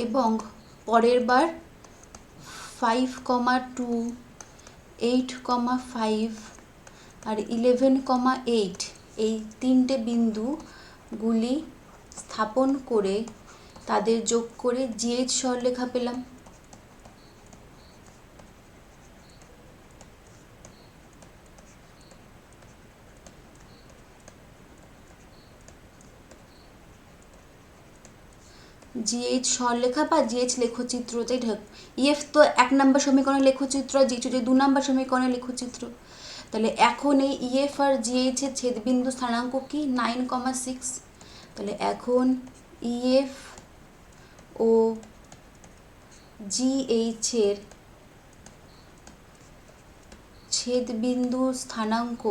এবং পরের বার 5,2, 8,5 আর 11,8 এই তিনটে বিন্দুগুলি স্থাপন করে তাদের যোগ করে জিএইচ সরলরেখা পেলাম। জিএইচ সরলরেখা বা জিএইচ লেখচিত্র, ইএফ তো 1 নম্বর সমীকরণের লেখচিত্র, আর জিএইচ হচ্ছে 2 নম্বর সমীকরণের লেখচিত্র। তাহলে এখন এই ইএফ আর জিএইচ এর ছেদবিন্দু স্থানাঙ্ক কি? 9,6। তাহলে এখন ইএফ ও জিএইচ এর ছেদবিন্দু স্থানাঙ্ক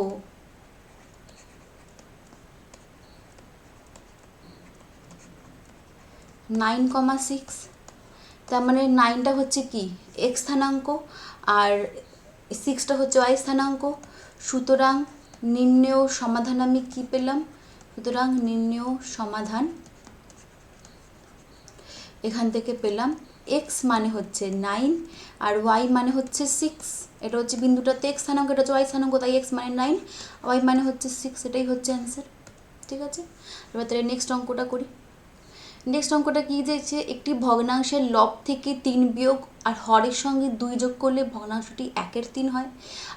9,6। তার মানে 9টা হচ্ছে কি? এক্স স্থানাঙ্ক আর 6টা হচ্ছে ওয়াই স্থানাঙ্ক। সুতরাং নির্ণেয় সমাধান আমি কি পেলাম? সুতরাং নির্ণেয় সমাধান এখান থেকে পেলাম এক্স মানে হচ্ছে 9 আর ওয়াই মানে হচ্ছে 6। এটা হচ্ছে বিন্দুটাতে এক্স স্থানাঙ্ক, এটা হচ্ছে ওয়াই স্থানাঙ্ক, তাই এক্স মানে 9, ওয়াই মানে হচ্ছে 6। এটাই হচ্ছে অ্যান্সার, ঠিক আছে। এবার তাহলে নেক্সট অঙ্কটা করি। নেক্সট অঙ্কটা কী দিয়েছে? একটি ভগ্নাংশের লব থেকে 3 বিয়োগ আর হরের সঙ্গে 2 যোগ করলে ভগ্নাংশটি 1/3 হয়,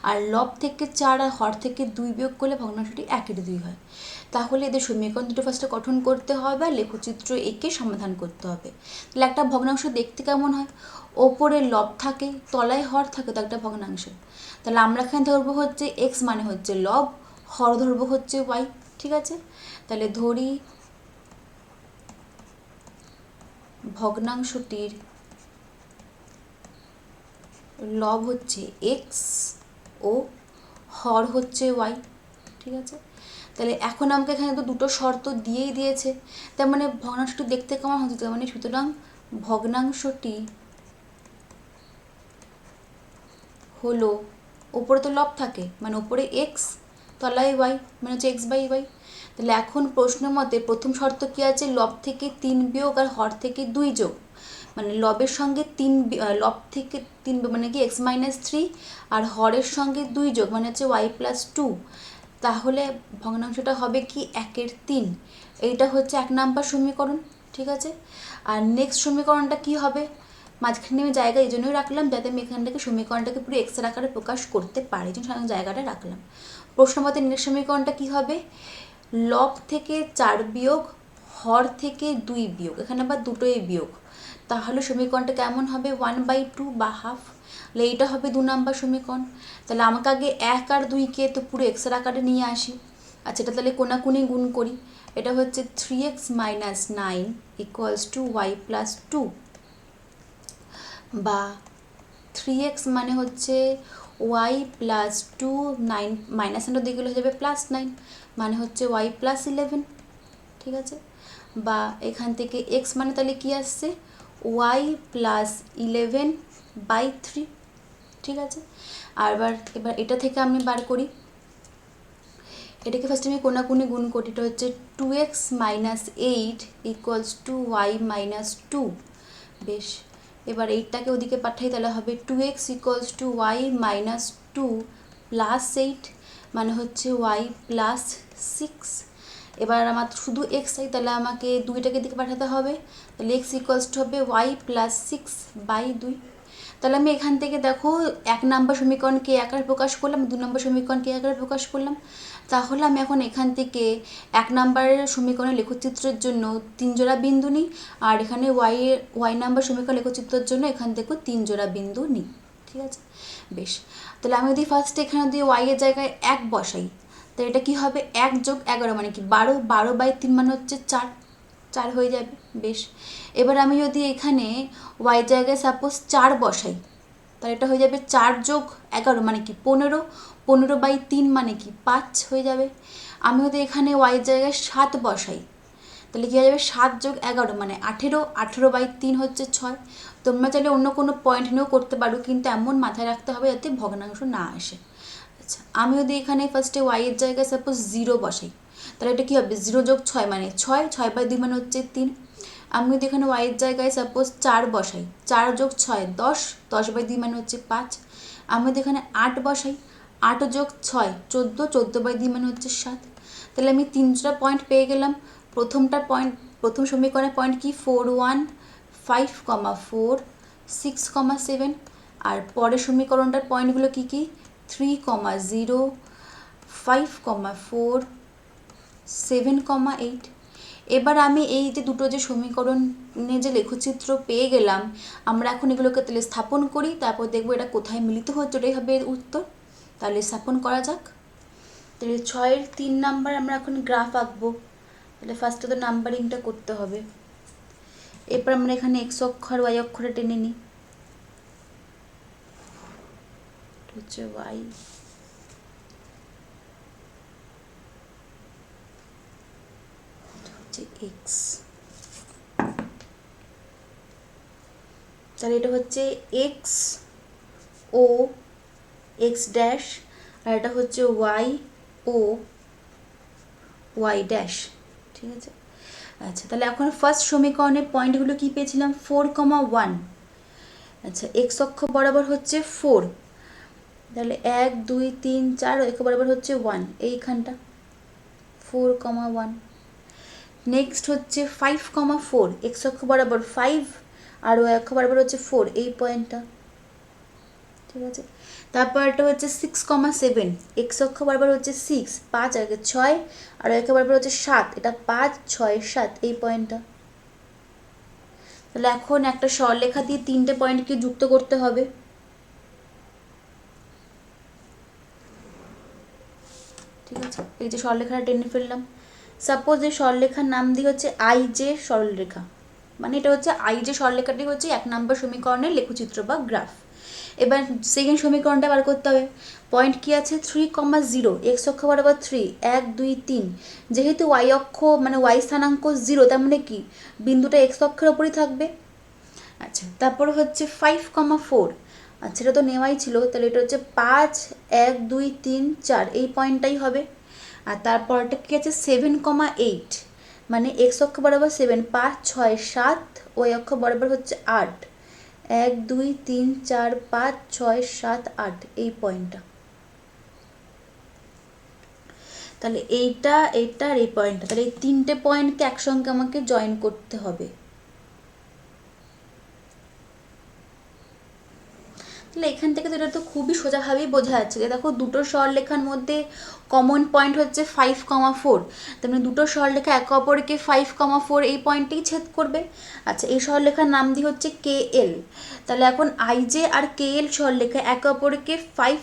আর লব থেকে 4 আর হর থেকে 2 বিয়োগ করলে ভগ্নাংশটি 1/2 হয়। তাহলে এদের সমীকরণ দুটো ফার্স্টে গঠন করতে হবে আর লেখচিত্র এঁকে সমাধান করতে হবে। তাহলে একটা ভগ্নাংশ দেখতে কেমন হয়? ওপরে লব থাকে, তলায় হর থাকে, তো একটা ভগ্নাংশ। তাহলে আমরা এখানে ধরবো হচ্ছে এক্স মানে হচ্ছে লব, হর ধরবো হচ্ছে ওয়াই, ঠিক আছে। তাহলে ধরি ভগ্নাংশটির লব হচ্ছে এক্স ও হর হচ্ছে ওয়াই, ঠিক আছে। তাহলে এখন আমাকে এখানে তো দুটো শর্ত দিয়েই দিয়েছে, তার মানে ভগ্নাংশটি দেখতে কেমন হচ্ছে? তার মানে সুতরাং ভগ্নাংশটি হলো, ওপরে তো লব থাকে মানে ওপরে এক্স, তলায় ওয়াই মানে হচ্ছে এক্স বাই ওয়াই। তাহলে এখন প্রশ্ন মতে প্রথম শর্ত কী আছে? লব থেকে 3 বিয়োগ আর হর থেকে 2 যোগ, মানে লবের সঙ্গে 3 লব থেকে 3 মানে কি এক্স মাইনাস 3 আর হরের সঙ্গে 2 যোগ মানে হচ্ছে ওয়াই প্লাস 2। তাহলে ভগ্নাংশটা হবে কি 1/3। এইটা হচ্ছে 1 নাম্বার সমীকরণ, ঠিক আছে। আর নেক্সট সমীকরণটা কি হবে? মাঝখানে আমি জায়গা এই জন্যই রাখলাম যাতে আমি এখান থেকে সমীকরণটাকে পুরো এক্সের আকারে প্রকাশ করতে পারি, এই জন্য জায়গাটা রাখলাম। প্রশ্ন মতে নেক্সট সমীকরণটা কী হবে? লব থেকে 4 বিয়োগ হর থেকে 2 বিয়োগ, এখানে আবার দুটোই বিয়োগ, তাহলে সমীকরণটা কেমন হবে? 1/2 বা হাফ। তাহলে এইটা হবে 2 নাম্বার সমীকরণ। তাহলে আমাকে আগে 1 আর 2কে তো পুরো এক্সের আকারে নিয়ে আসি। আচ্ছা, এটা তাহলে কোনাকুনি গুণ করি। এটা হচ্ছে 3x minus 9 equals to y plus 2, বা 3x মানে হচ্ছে ওয়াই প্লাস 2, 9 মাইনাস 9 দিকে হয়ে যাবে প্লাস 9 মানে হচ্ছে ওয়াই প্লাস 11, ঠিক আছে। বা এখান থেকে x মানে তাহলে কি আসছে? ওয়াই প্লাস 11/3, ঠিক আছে। আর এবার এটা থেকে আমি বার করি, এটাকে ফার্স্ট আমি কোনাকুনি গুণ করি। এটা হচ্ছে 2x minus 8 equals to y minus 2, বেশ এবার এইটাকে ওদিকে পাঠাই, তাহলে হবে 2x equals to y minus 2 plus 8, মানে হচ্ছে ওয়াই প্লাস 6। এবার আমার শুধু এক্স চাই, তাহলে আমাকে দুইটাকে দিকে পাঠাতে হবে, তাহলে এক্স ইকুয়ালস টু হবে ওয়াই প্লাস 6/2। তাহলে আমি এখান থেকে দেখো 1 নম্বর সমীকরণকে আকারে প্রকাশ করলাম, 2 নম্বর সমীকরণকে আকারে প্রকাশ করলাম। তাহলে আমি এখন এখান থেকে 1 নম্বরের সমীকরণের লেখচিত্রের জন্য 3 জোড়া বিন্দু নিই, আর এখানে ওয়াই নম্বর সমীকরণ লেখচিত্রের জন্য এখান থেকেও 3 জোড়া বিন্দু নিই। ঠিক আছে, বেশ। তাহলে আমি যদি ফার্স্টে এখানে যদি ওয়াই এর জায়গায় 1 বসাই, তাহলে এটা কী হবে, 1 যোগ 11 মানে কি 12, 12/3 মানে হচ্ছে 4, 4 হয়ে যাবে। বেশ, এবার আমি যদি এখানে ওয়াই জায়গায় সাপোজ 4 বসাই, তাহলে এটা হয়ে যাবে 4 যোগ 11 মানে কি 15, 15/3 মানে কি 5 হয়ে যাবে। আমি যদি এখানে ওয়াই জায়গায় 7 বসাই, তাহলে কী হয়ে যাবে 7 যোগ 11 মানে 18, 18/3 হচ্ছে 6। তোমরা চাইলে অন্য কোনো পয়েন্ট নিয়েও করতে পারো, কিন্তু এমন মাথায় রাখতে হবে যাতে ভগ্নাংশ না আসে। আচ্ছা, আমি যদি এখানে ফার্স্টে ওয়াই এর জায়গায় সাপোজ 0 বসাই, তাহলে এটা কী হবে 0 যোগ 6 মানে 6, 6/2 মানে হচ্ছে 3। আমি যদি এখানে ওয়াই এর জায়গায় সাপোজ 4 বসাই, 4 যোগ 6 10, 10/2 মানে হচ্ছে 5। আমি যদি এখানে 8 বসাই, 8 যোগ 6 14, 14/2 মানে হচ্ছে 7। তাহলে আমি 3টা পয়েন্ট পেয়ে গেলাম। প্রথম সমীকরণের পয়েন্ট কি 4 1 5, 4 6, 7। আর পরের সমীকরণটার পয়েন্টগুলো কি কি 3, 0 5, 4 7, 8। এবার আমি এই যে দুটো যে সমীকরণে যে লেখচিত্র পেয়ে গেলাম, আমরা এখন এগুলোকে তাহলে স্থাপন করি, তারপর দেখবো এটা কোথায় মিলিত হচ্ছে, ওটাই হবে উত্তর। তাহলে স্থাপন করা যাক। তাহলে 6-এর 3 নাম্বার আমরা এখন গ্রাফ আঁকবো। তাহলে ফার্স্টে তো নাম্বারিংটা করতে হবে। এরপর আমরা এখানে এক্স অক্ষর ওয়াই অক্ষরে টেনে নিই, হচ্ছে ওয়াই, হচ্ছে এক্স। তাহলে এটা হচ্ছে এক্স ও এক্স ড্যাশ, আর এটা হচ্ছে ওয়াই ও ওয়াই ড্যাশ। ঠিক আছে, আচ্ছা তাহলে এখন ফার্স্ট সমীকরণের পয়েন্টগুলো কি পেয়েছিলাম 4, 1। আচ্ছা, এক্স অক্ষ বরাবর হচ্ছে 4, তাহলে 1 2 3 4, এক্স বরাবর হচ্ছে 1, এইখানটা 4, 1। নেক্সট হচ্ছে 5, 4, এক্স অক্ষ বরাবর 5 আর ওয়াই অক্ষ বরাবর হচ্ছে 4, এই পয়েন্টটা। ঠিক আছে, তারপর এটা হচ্ছে 6, 7, এক্স অক্ষ বরাবর হচ্ছে 6, 5 আগে 6 আর ওয়াই অক্ষ বরাবর হচ্ছে 7, এটা 5 6 7, এই পয়েন্টটা। তাহলে এখন একটা সরলরেখা দিয়ে 3টে পয়েন্টকে যুক্ত করতে হবে। ঠিক আছে, এই যে সরলরেখাটা টেনে ফেললাম। সাপোজ এই সরলরেখার নাম দিয়ে হচ্ছে আই জে সরলরেখা, মানে এটা হচ্ছে আই জে সরলরেখাটি হচ্ছে 1 নম্বর সমীকরণের লেখচিত্র বা গ্রাফ। এবার সেকেন্ড সমীকরণটা বার করতে হবে। পয়েন্ট কি আছে 3, 0, এক্স অক্ষ বরাবর 3, 1 2 3। যেহেতু ওয়াই অক্ষ মানে ওয়াই স্থানাঙ্ক 0, তার মানে কি বিন্দুটা এক্স অক্ষের ওপরই থাকবে। আচ্ছা, তারপর হচ্ছে 5, 4, আচ্ছা এটা তো নেওয়াই ছিল, তাহলে এটা হচ্ছে 5 1 2 3 4, এই পয়েন্টটাই হবে। আর তারপরটা কি আছে 7, 8, মানে এক্স অক্ষ বরাবর 7, 5 6 7, ওয়াই অক্ষ বরাবর হচ্ছে 8, 1 2 3 4 5 6 7 8, এই পয়েন্টটা। তাহলে এইটা এইটা আর এই পয়েন্টটা, তাহলে এই 3টে পয়েন্টকে একসঙ্গে আমাকে জয়েন করতে হবে। তাহলে এখান থেকে তো এটা তো খুবই সোজাভাবেই বোঝা যাচ্ছে যে দেখো দুটো সরলরেখার মধ্যে কমন পয়েন্ট হচ্ছে 5, 4, তার মানে দুটো সরলরেখা একে অপরকে 5, 4 এই পয়েন্টেই ছেদ করবে। আচ্ছা, এই সরলরেখার নাম দিয়ে হচ্ছে কে এল। তাহলে এখন আই জে আর কে এল সরলরেখা একে অপরকে 5,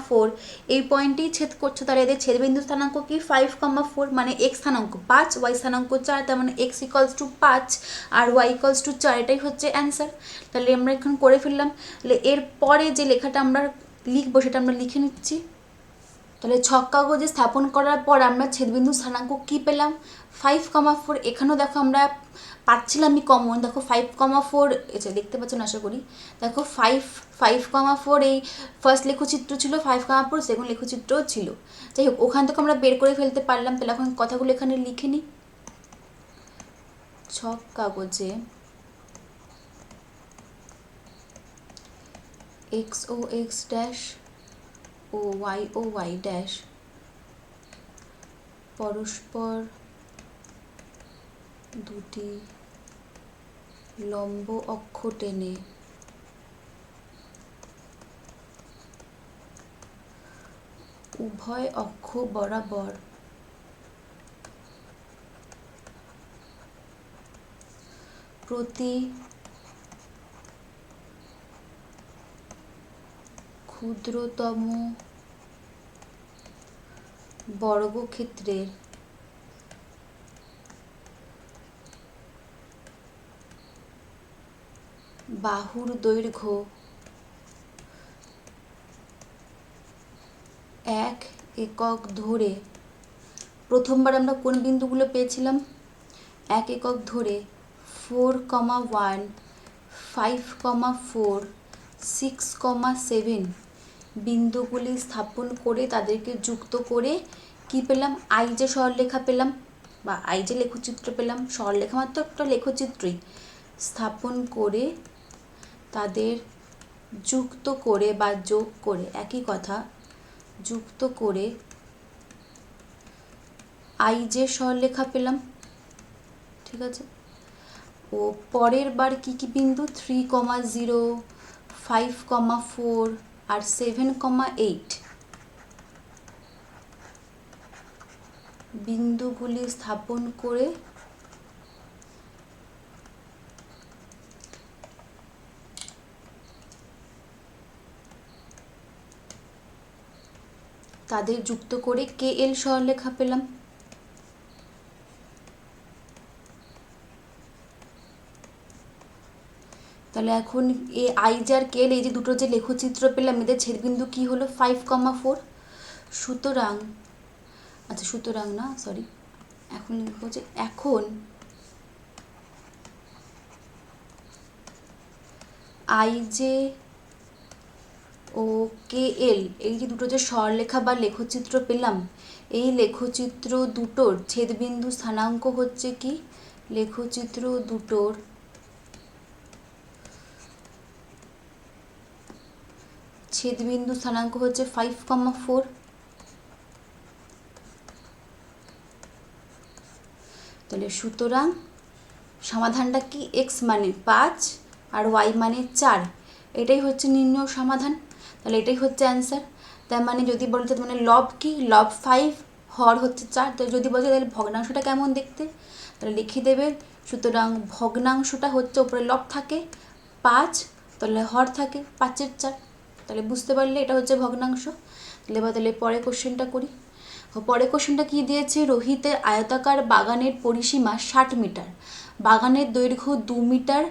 4 এই পয়েন্টেই ছেদ করছে। তাহলে এদের ছেদবিন্দু স্থানাঙ্ক কি 5, 4, মানে এক্স স্থানাঙ্ক 5 ওয়াই স্থানাঙ্ক 4, তার মানে এক্স ইকুয়ালস টু 5 আর ওয়াই ইকুয়ালস টু 4, এটাই হচ্ছে অ্যান্সার। তাহলে আমরা এখন করে ফেললাম। তাহলে এরপরে যে লেখাটা আমরা লিখবো সেটা আমরা লিখে নিচ্ছি। তাহলে ছক কাগজে স্থাপন করার পর আমরা ছেদবিন্দু স্থানাঙ্ক কী পেলাম 5, 4। এখানেও দেখো আমরা পাচ্ছিলামই কমন, দেখো 5, 4, আচ্ছা দেখতে পাচ্ছেন আশা করি। দেখো 5, 4 এই ফার্স্ট লেখচিত্র ছিল, 5, 4 সেকেন্ড লেখচিত্রও ছিল। যাই হোক, ওখান থেকে আমরা বের করে ফেলতে পারলাম। তাহলে এখন কথাগুলো এখানে লিখে নিই। ছক কাগজে এক্স ও x dash O Y dash পরস্পর দুটি লম্ব অক্ষ টেনে উভয় অক্ষ বরাবর প্রতি ক্ষুদ্রতম বর্গক্ষেত্রের বাহুর দৈর্ঘ্য 1 একক ধরে, প্রথমবার আমরা কোন বিন্দুগুলো পেয়েছিলাম? 1 একক ধরে 4,1, 5,4, 6,7 বিন্দুগুলি স্থাপন করে তাদেরকে যুক্ত করে কি পেলাম? আই যে সরলরেখা পেলাম বা আই যে লেখচিত্র পেলাম, সরলরেখা মাত্র একটা লেখচিত্রই, স্থাপন করে তাদের যুক্ত করে বা যোগ করে, একই কথা, যুক্ত করে আই যে সরলরেখা পেলাম। ঠিক আছে, ও পরের বার কি কি বিন্দু? 3,0, 5,4 আর 7,8 বিন্দুগুলি স্থাপন করে তাদের যুক্ত করে KL সরলরেখা পেলাম। তাহলে এখন এ আই যে আর KL এই যে দুটো যে লেখচিত্র পেলাম, এদের ছেদবিন্দু কি হলো? 5,4। সুতরাং আচ্ছা সুতরাং না, সরি, এখন লিখবো যে এখন আই যে ও KL এই যে দুটো যে সরলরেখা বা লেখচিত্র পেলাম, এই লেখচিত্র দুটোর ছেদবিন্দু স্থানাঙ্ক হচ্ছে কি? লেখচিত্র দুটোর ছেদবিন্দু স্থানাঙ্ক হচ্ছে 5,4। তাহলে সুতরাং সমাধানটা কি? এক্স মানে 5 আর ওয়াই মানে 4, এটাই হচ্ছে নির্ণয় সমাধান। তাহলে এটাই হচ্ছে অ্যান্সার। তার মানে যদি বলতে মানে লব কি? লব 5, হর হচ্ছে 4। তো যদি বলছে তাহলে ভগ্নাংশটা কেমন দেখতে? তাহলে লিখে দেবে। সুতরাং ভগ্নাংশটা হচ্ছে উপরে লব থাকে 5, তাহলে হর থাকে 5-এর 4। তাহলে বুঝতে পারলে এটা হচ্ছে ভগ্নাংশ। তাহলে এবার তাহলে পরের কোশ্চেনটা করি। পরের কোশ্চেনটা কী দিয়েছে? রোহিতের আয়তাকার বাগানের পরিসীমা 60 মিটার। বাগানের দৈর্ঘ্য 2 মিটার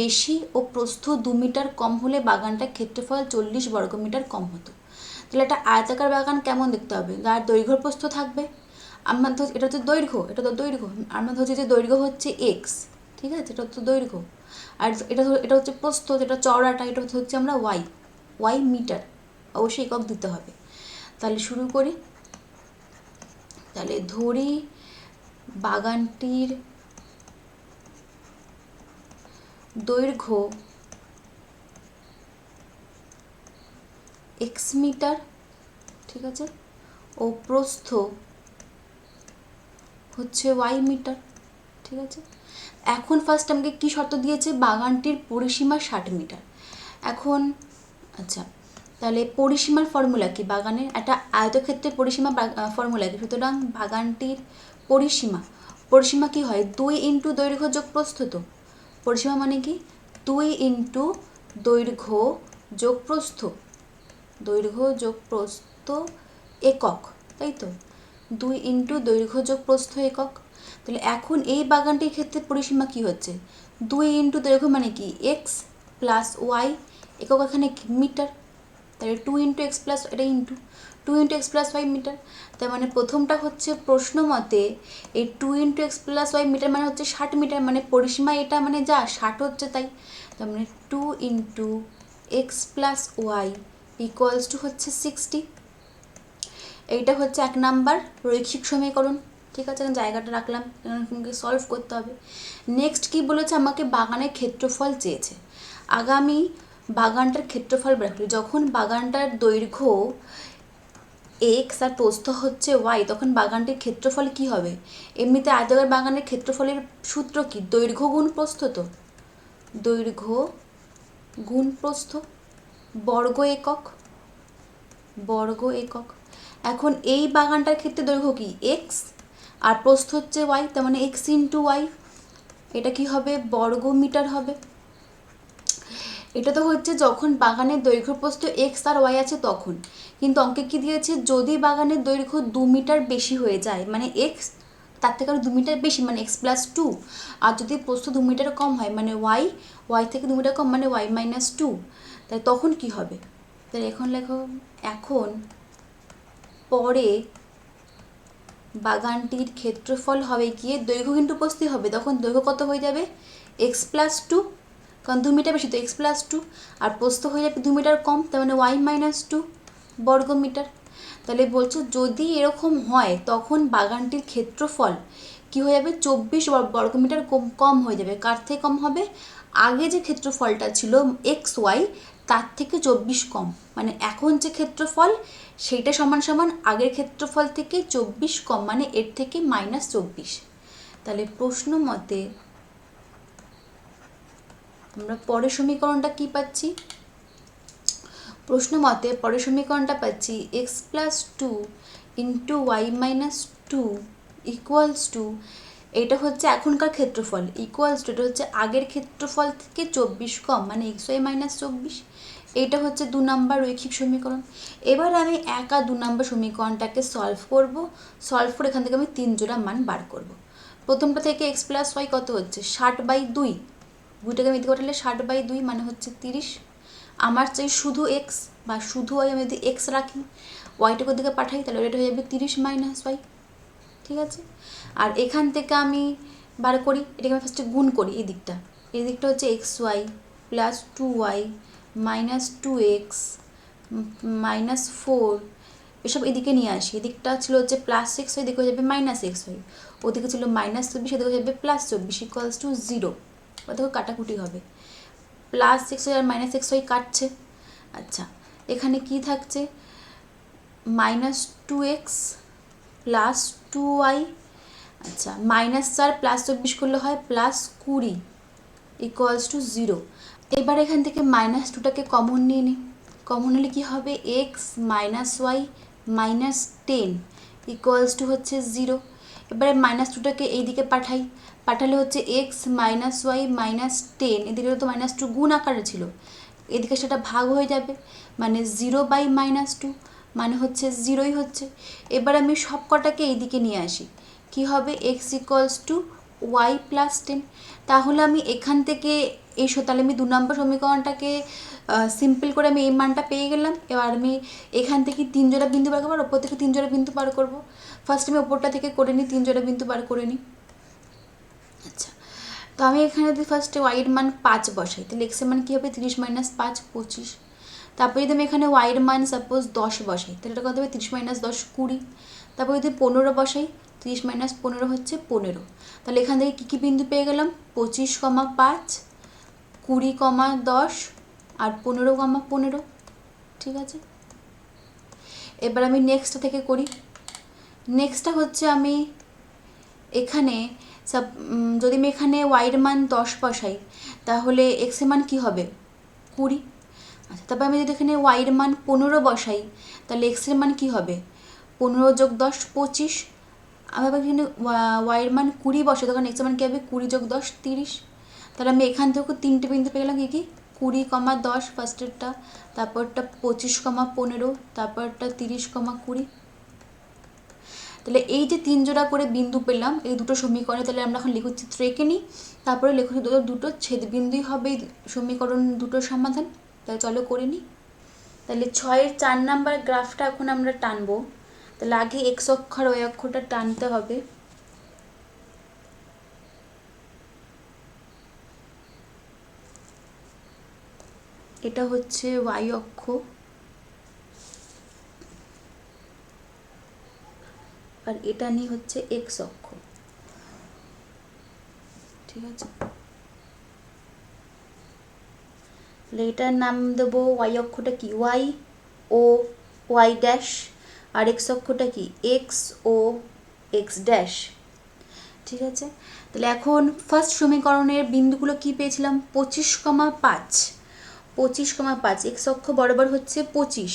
বেশি ও প্রস্থ 2 মিটার কম হলে বাগানটার ক্ষেত্রফল 40 বর্গমিটার কম হতো। তাহলে একটা আয়তাকার বাগান কেমন দেখতে হবে? যার দৈর্ঘ্য প্রস্থ থাকবে। আমরা ধর এটা হচ্ছে দৈর্ঘ্য, এটা তো দৈর্ঘ্য, আমরা ধরছি যে দৈর্ঘ্য হচ্ছে এক্স, ঠিক আছে, এটা হচ্ছে দৈর্ঘ্য। আর এটা হচ্ছে প্রস্থ, যেটা চওড়াটা, এটা হচ্ছে আমরা ওয়াই মিটার, অবশ্যই একক দিতে হবে। তাহলে শুরু করি। তাহলে ধরি বাগানটির দৈর্ঘ্য এক্স মিটার, ঠিক আছে, ও প্রস্থ হচ্ছে ওয়াই মিটার, ঠিক আছে। এখন ফার্স্ট আমাকে কী শর্ত দিয়েছে? বাগানটির পরিসীমা 60 মিটার। এখন আচ্ছা, তাহলে পরিসীমার ফর্মুলা কি? বাগানের একটা আয়তক্ষেত্রের পরিসীমা ফর্মুলা কি? সুতরাং বাগানটির পরিসীমা কি হয়? 2 ইন্টু দৈর্ঘ্য যোগ প্রস্থ। তো পরিসীমা মানে কি? 2 ইন্টু দৈর্ঘ্য যোগ প্রস্থ, দৈর্ঘ্য যোগ প্রস্থ একক, তাই তো, 2 ইন্টু দৈর্ঘ্য যোগ প্রস্থ একক। তাহলে এখন এই বাগানটির ক্ষেত্রে পরিসীমা কি হচ্ছে? 2 ইন্টু দৈর্ঘ্য মানে কি? এক্স প্লাস ওয়াই, একক এখানে মিটার, তাহলে 2 ইন্টু এক্স প্লাস, এটা into 2 into x plus y metre. তার মানে প্রথমটা হচ্ছে প্রশ্ন মতে এই 2 into x plus y metre মানে হচ্ছে 60 মিটার, মানে পরিসীমা এটা মানে যা 60 হচ্ছে তাই। তার মানে 2 into x plus y equals to হচ্ছে 60। এইটা হচ্ছে 1 নাম্বার রৈখিক সমীকরণ, ঠিক আছে, জায়গাটা রাখলাম, সলভ করতে হবে। নেক্সট কি বলেছে? আমাকে বাগানের ক্ষেত্রফল চেয়েছে। আগামী বাগানটার ক্ষেত্রফল বের করি। যখন বাগানটার দৈর্ঘ্য এক্স আর প্রস্থ হচ্ছে ওয়াই, তখন বাগানটির ক্ষেত্রফল কি হবে? এমনিতে আয়তাকার বাগানের ক্ষেত্রফলের সূত্র কি? দৈর্ঘ্য গুণ প্রস্থ। তো দৈর্ঘ্য গুণ প্রস্থ, বর্গ একক, বর্গ একক। এখন এই বাগানটার ক্ষেত্রে দৈর্ঘ্য কি? এক্স আর প্রস্থ হচ্ছে ওয়াই, তার মানে এক্স ইন্টু ওয়াই। এটা কি হবে? বর্গ মিটার হবে। এটা তো হচ্ছে যখন বাগানের দৈর্ঘ্য প্রস্থ এক্স আর ওয়াই আছে তখন। কিন্তু অঙ্কে কি দিয়েছে? যদি বাগানের দৈর্ঘ্য 2 মিটার বেশি হয়ে যায়, মানে এক্স তার থেকে আরও 2 মিটার বেশি, মানে এক্স প্লাস 2, আর যদি প্রস্থ 2 মিটার কম হয় মানে ওয়াই থেকে 2 মিটার কম মানে ওয়াই মাইনাস 2, তাই তখন কি হবে? তাই এখন লেখো, এখন পরে বাগানটির ক্ষেত্রফল হবে গিয়ে দৈর্ঘ্য কিন্তু প্রস্থ হবে, তখন দৈর্ঘ্য কত হয়ে যাবে? এক্স প্লাস 2, কারণ 2 মিটার বেশি তো এক্স প্লাস 2, আর প্রস্থ হয়ে যাবে 2 মিটার কম, তার মানে ওয়াই মাইনাস 2 বর্গ মিটার। তাহলে বলছো যদি এরকম হয় তখন বাগানটির ক্ষেত্রফল কি হয়ে যাবে? 24 বর্গ মিটার কম হয়ে যাবে। কার থেকে কম হবে? আগে যে ক্ষেত্রফলটা ছিল এক্স ওয়াই তার থেকে 24 কম, মানে এখন যে ক্ষেত্রফল সেইটা সমান সমান আগের ক্ষেত্রফল থেকে 24 কম, মানে এর থেকে -24। তাহলে প্রশ্ন মতে আমরা পরের সমীকরণটা কি পাচ্ছি? প্রশ্ন মতে পরের সমীকরণটা পাচ্ছি x plus 2 into y minus 2 equals to, এটা হচ্ছে এখনকার ক্ষেত্রফল, ইকুয়ালস টু এটা হচ্ছে আগের ক্ষেত্রফল থেকে 24 কম, মানে এক্স ওয়াই মাইনাস 24। এইটা হচ্ছে 2 নম্বর রৈখিক সমীকরণ। এবার আমি 1 আর 2 নম্বর সমীকরণটাকে সলভ করব। সলভ করে এখান থেকে আমি 3 জোড়া মান বার করব। প্রথমটা থেকে এক্স প্লাস ওয়াই কত হচ্ছে? 60/2, দুইটাকে মিথ্যে ঘটালে 60/2 মানে হচ্ছে 30। আমার চাই শুধু এক্স বা শুধু ওয়াই, আমি যদি এক্স রাখি ওয়াইটাকে দিকে পাঠাই তাহলে এটা হয়ে যাবে 30 মাইনাস ওয়াই, ঠিক আছে। আর এখান থেকে আমি বার করি, এটাকে আমি ফার্স্টে গুণ করি। এই দিকটা হচ্ছে x y plus 2y minus 2x minus 4, এসব এদিকে নিয়ে আসি। এদিকটা ছিল হচ্ছে প্লাস এক্স ওয়াই, এদিকে হয়ে যাবে মাইনাস এক্স ওয়াই, ওদিকে ছিল -24, এদিকে হয়ে যাবে +24 ইকুয়ালস টু 0। দেখো কাটাকুটি হবে, প্লাস এক্স ওয়াই আর মাইনাস এক্স ওয়াই কাটছে। আচ্ছা, এখানে কি থাকছে? -2x প্লাস 2y, আচ্ছা -4 +24 করলে হয় +20 ইকুয়ালস টু 0। এবার এখান থেকে -2টাকে কমন নিয়ে নিই। কমন নিলে কী হবে? X minus y minus 10 equals to হচ্ছে 0। এবারে -2টাকে এইদিকে পাঠালে হচ্ছে এক্স মাইনাস ওয়াই মাইনাস 10, এদিকে তো -2 গুণ আকারে ছিল, এদিকে সেটা ভাগ হয়ে যাবে, মানে 0/-2 মানে হচ্ছে 0ই হচ্ছে। এবার আমি সব কটাকে এইদিকে নিয়ে আসি, কি হবে? X equals to y plus 10। তাহলে আমি এখান থেকে তাহলে আমি 2 নম্বর সমীকরণটাকে সিম্পল করে আমি এই মানটা পেয়ে গেলাম। এবার আমি এখান থেকে 3 জোড়া বিন্দু বার করবো, আর ওপর থেকে 3 জোড়া বিন্দু বার করবো। ফার্স্ট আমি ওপরটা থেকে করে নিই, 3 জোড়া বিন্দু বার করে নিই। আচ্ছা, তো আমি এখানে যদি ফার্স্টে ওয়াইয়ের মান 5 বসাই তাহলে এক্সের মান কী হবে? 30 মাইনাস 5 25। তারপরে যদি আমি এখানে ওয়াইয়ের মান সাপোজ 10 বসাই তাহলে এটা কত হবে? 30 মাইনাস 10 20। তারপর যদি 15 বসাই, 30 মাইনাস 15 হচ্ছে 15। তাহলে এখান থেকে কী কী বিন্দু পেয়ে গেলাম? 25,5, 20,10 আর 15,15, ঠিক আছে। এবার আমি নেক্সটটা থেকে করি। নেক্সটটা হচ্ছে আমি এখানে যদি আমি এখানে ওয়াইয়ের মান 10 বসাই তাহলে এক্সের মান কী হবে? 20। আচ্ছা, তারপর আমি যদি এখানে ওয়াইয়ের মান 15 বসাই তাহলে এক্সের মান কী হবে? 15 যোগ 10 25। আমি আবার এখানে ওয়াইয়ের মান 20 বসাই তখন এক্সের মান কী হবে? 20 যোগ 10 30। তাহলে আমি এখান থেকে 3টে বিন্দু পেয়ে গেলাম, কী 20,10 ফার্স্টেরটা, তারপরটা 25,15, তারপরটা 30,20। তাহলে এই যে 3 জোড়া করে বিন্দু পেলাম এই দুটো সমীকরণে, তাহলে আমরা এখন লেখচিত্র এঁকে নিই, তারপরে লেখচিত্র দুটো ছেদবিন্দুই হবে সমীকরণ দুটোর সমাধান। তাহলে চলো করে নিই। তাহলে 6-এর 4 নাম্বার গ্রাফটা এখন আমরা টানবো। তাহলে আগে এক্স অক্ষ আর ওয়াই অক্ষটা টানতে হবে। এটা হচ্ছে ওয়াই অক্ষ, আর এটা নিয়ে হচ্ছে এক্স অক্ষ, ঠিক আছে। তাহলে এটার নাম দেবো ওয়াই অক্ষটা কি ওয়াই ও ওয়াই ড্যাশ, আর এক্স অক্ষটা কি এক্স ও এক্স ড্যাশ। ঠিক আছে, তাহলে এখন ফার্স্ট সমীকরণের বিন্দুগুলো কি পেয়েছিলাম 25,5, 25,5 এক্স অক্ষ বরাবর হচ্ছে 25,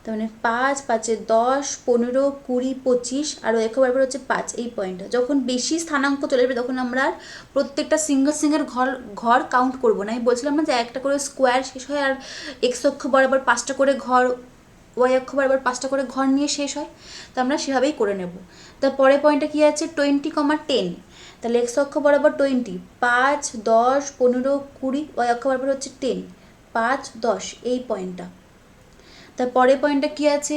তার মানে 5, 5 10, 15, 20, 25 আর ওই অক্ষ বরাবর হচ্ছে 5, এই পয়েন্টটা। যখন বেশি স্থানাঙ্ক চলে যাবে তখন আমরা প্রত্যেকটা সিঙ্গেল ঘর কাউন্ট করবো না। আমি বলছিলাম না যে একটা করে স্কোয়ার শেষ হয় আর এক্স অক্ষ বরাবর 5টা করে ঘর, ওয়াই অক্ষ বরাবর 5টা করে ঘর নিয়ে শেষ হয়, তো আমরা সেভাবেই করে নেব। তারপরে পয়েন্টটা কী আছে 20,10, তাহলে এক্স অক্ষ বরাবর 20, 5, 10, 15, 20, ওয়াই অক্ষ বরাবর হচ্ছে 10, 5, 10 এই পয়েন্টটা। তারপরে পয়েন্টটা কী আছে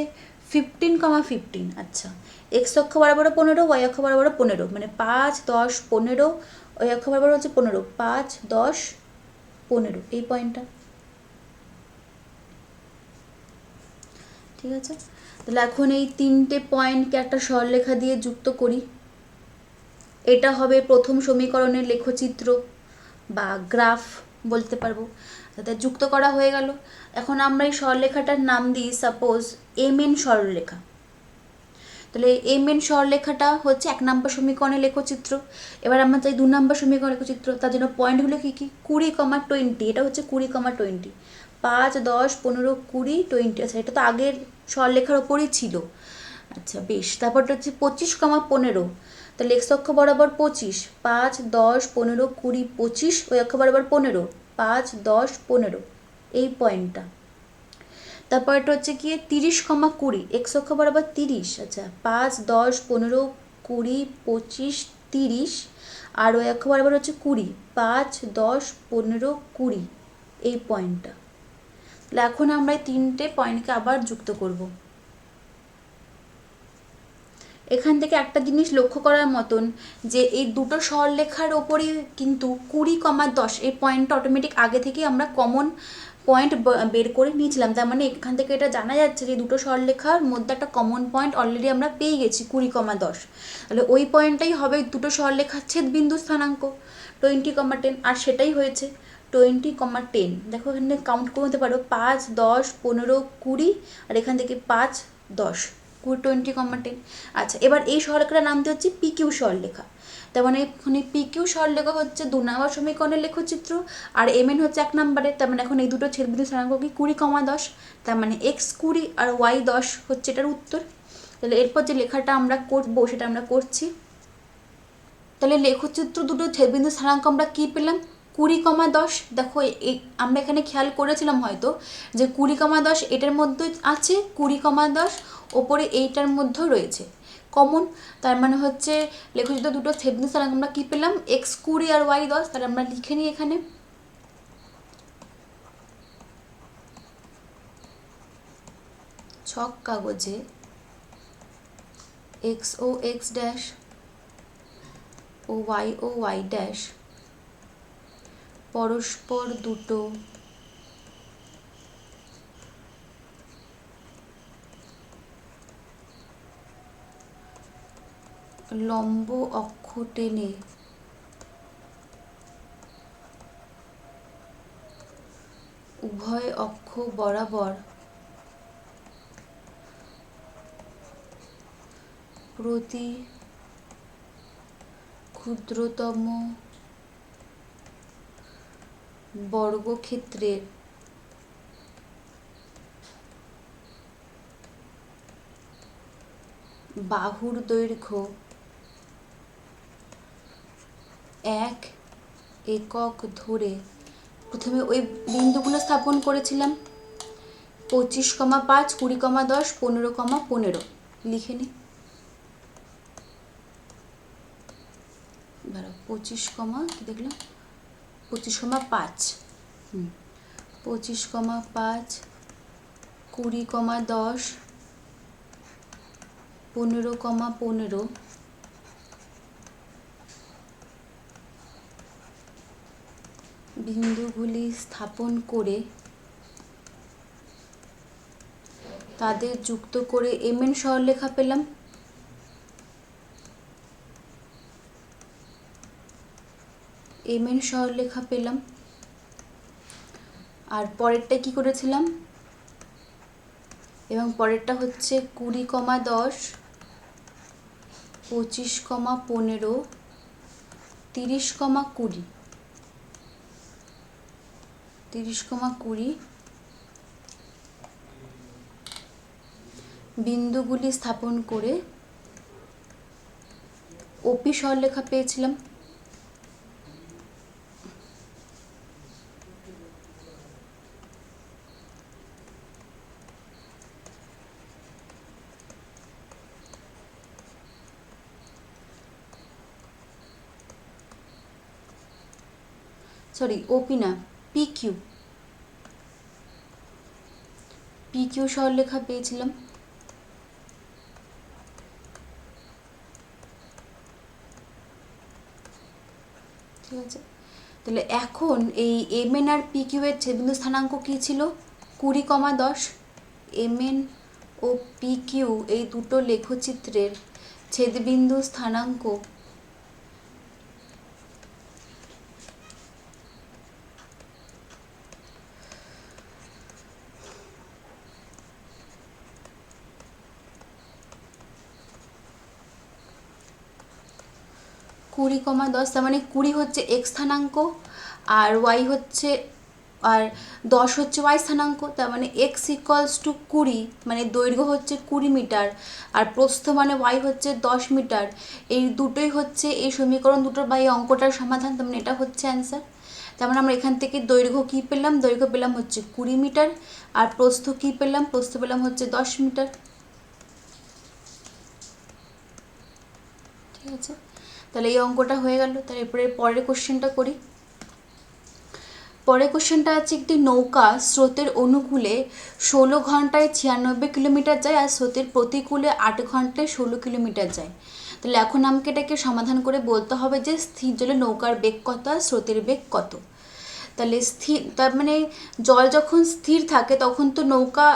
15,15, আচ্ছা এক্স অক্ষ বরাবর 15, ওয়াই অক্ষ বরাবর 15, মানে 5, 10, 15, ওয়াই অক্ষ বরাবর হচ্ছে 15, 5, 10, 15 এই পয়েন্টটা। ঠিক আছে, তাহলে এখন এই তিনটে পয়েন্টকে একটা সরলরেখা দিয়ে যুক্ত করি। এটা হবে প্রথম সমীকরণের লেখচিত্র বা গ্রাফ বলতে পারবো। তাতে যুক্ত করা হয়ে গেল। এখন আমরা এই সরলরেখাটার নাম দিই সাপোজ এম এন সরলরেখা। তাহলে এম এন সরলরেখাটা হচ্ছে 1 নম্বর সমীকরণের লেখচিত্র। এবার আমরা চাই 2 নম্বর সমীকরণ লেখচিত্র, তার জন্য পয়েন্টগুলো কী কী 20,20, এটা হচ্ছে 20,20, 5, 10, 15, 20, 20, আচ্ছা এটা তো আগের সরলরেখার ওপরই ছিল। আচ্ছা বেশ, তারপরটা হচ্ছে 25,15, তাহলে এক্স অক্ষ বরাবর 25, 5, 10, 15, 20, 25, ওই অক্ষ বরাবর 15, 5, 10, 15 এই পয়েন্টটা। তারপরটা হচ্ছে কি 30,20, এক্স অক্ষ বরাবর 30, আচ্ছা 5, 10, 15, 20, 25, 30 আর ওই অক্ষ বরাবর হচ্ছে 20, 5, 10, 15, 20 এই পয়েন্টটা। তাহলে এখন আমরা এই তিনটে পয়েন্টকে আবার যুক্ত করব। এখান থেকে একটা জিনিস লক্ষ্য করার মতন যে এই দুটো সরলরেখার ওপরই কিন্তু 20,10 এই পয়েন্টটা অটোমেটিক আগে থেকেই আমরা কমন পয়েন্ট বের করে নিয়েছিলাম। তার মানে এখান থেকে এটা জানা যাচ্ছে যে দুটো সরলরেখার মধ্যে একটা কমন পয়েন্ট অলরেডি আমরা পেয়ে গেছি 20,10। তাহলে ওই পয়েন্টটাই হবে দুটো সরলরেখার ছেদবিন্দু স্থানাঙ্ক 20,10, আর সেটাই হয়েছে 20,10। দেখো এখানে কাউন্ট করতে পারো 5, 10, 15, 20 আর এখান থেকে 5, 10, 20,10। আচ্ছা এবার এই সরলরেখাটার নামটি হচ্ছে পিকিউ সরলরেখা। তার মানে এখানে পিকিউ সরলরেখা হচ্ছে 2 নম্বর সমীকরণের লেখচিত্র আর এম এন হচ্ছে 1 নম্বরে। তার মানে এখন এই দুটো ছেদবিন্দু স্থানাঙ্ক কি 20,10, তার মানে এক্স 20 আর ওয়াই 10 হচ্ছে এটার উত্তর। তাহলে এরপর যে লেখাটা আমরা করবো সেটা আমরা করছি। তাহলে লেখচিত্র দুটো ছেদবিন্দু স্থানাঙ্ক আমরা কী পেলাম 20,10। দেখো এই আমরা এখানে খেয়াল করেছিলাম হয়তো যে 20,10 এটার মধ্যে আছে, 20,10 ওপরে এইটার মধ্যেও রয়েছে কমন। তার মানে হচ্ছে লেখচিত্র দুটো ছেদবিন্দু স্থানাঙ্ক আমরা কী পেলাম এক্স 20 আর ওয়াই 10। তাহলে আমরা লিখে নিই এখানে ছক কাগজে এক্স ও x dash O Y dash পরস্পর দুটো লম্ব অক্ষ টেনে উভয় অক্ষ বরাবর প্রতি ক্ষুদ্রতম বর্গক্ষেত্রের বাহুর দৈর্ঘ্য 1 একক ধরে প্রথমে ওই বিন্দুগুলো স্থাপন করেছিলাম 25,5, 20,10, 15,15 লিখে নিই। 25, কি দেখলাম 25,5, 25,5, 20,10, 15,15 বিন্দুগুলি স্থাপন করে তাদের যুক্ত করে এম এন সরলরেখা পেলাম। এম এন সরলরেখা পেলাম। আর পরেরটা কি করেছিলাম, এবং পরেরটা হচ্ছে 20,10, 25,15, 30,20, 30,20 বিন্দুগুলি স্থাপন করে ওপি সরলরেখা পেয়েছিলাম। সরি, ওপি না, পিকিউ, পিকিউ সরলরেখা পেয়েছিলাম। ঠিক আছে, তাহলে এখন এই এমএন আর পিকিউ এর ছেদবিন্দু স্থানাঙ্ক কী ছিল? 20,10। এমএন ও পিকিউ এই দুটো লেখচিত্রের ছেদবিন্দু স্থানাঙ্ক কুড়ি কমা দশ, তার মানে 20 হচ্ছে এক্স স্থানাঙ্ক, আর ওয়াই হচ্ছে, আর 10 হচ্ছে ওয়াই স্থানাঙ্ক। তার মানে এক্স ইকুয়ালস টু 20, মানে দৈর্ঘ্য হচ্ছে 20 মিটার, আর প্রস্থ মানে ওয়াই হচ্ছে 10 মিটার। এই দুটোই হচ্ছে এই সমীকরণ দুটোর বা এই অঙ্কটার সমাধান। তার মানে এটা হচ্ছে অ্যান্সার। তার মানে আমরা এখান থেকে দৈর্ঘ্য কী পেলাম? দৈর্ঘ্য পেলাম হচ্ছে 20 মিটার, আর প্রস্থ কী পেলাম? প্রস্থ পেলাম হচ্ছে 10 মিটার। ঠিক আছে, তাহলে এই অঙ্কটা হয়ে গেল। তাহলে এরপরে পরের কোশ্চেনটা করি। পরের কোশ্চেনটা আছে, একটি নৌকা স্রোতের অনুকূলে 16 ঘন্টায় 96 কিলোমিটার যায়, আর স্রোতের প্রতিকূলে 8 ঘন্টায় 16 কিলোমিটার যায়। তাহলে এখন আমাকে এটাকে সমাধান করে বলতে হবে যে স্থির জলে নৌকার বেগ কত আর স্রোতের বেগ কত। তাহলে স্থির, তার মানে জল যখন স্থির থাকে তখন তো নৌকা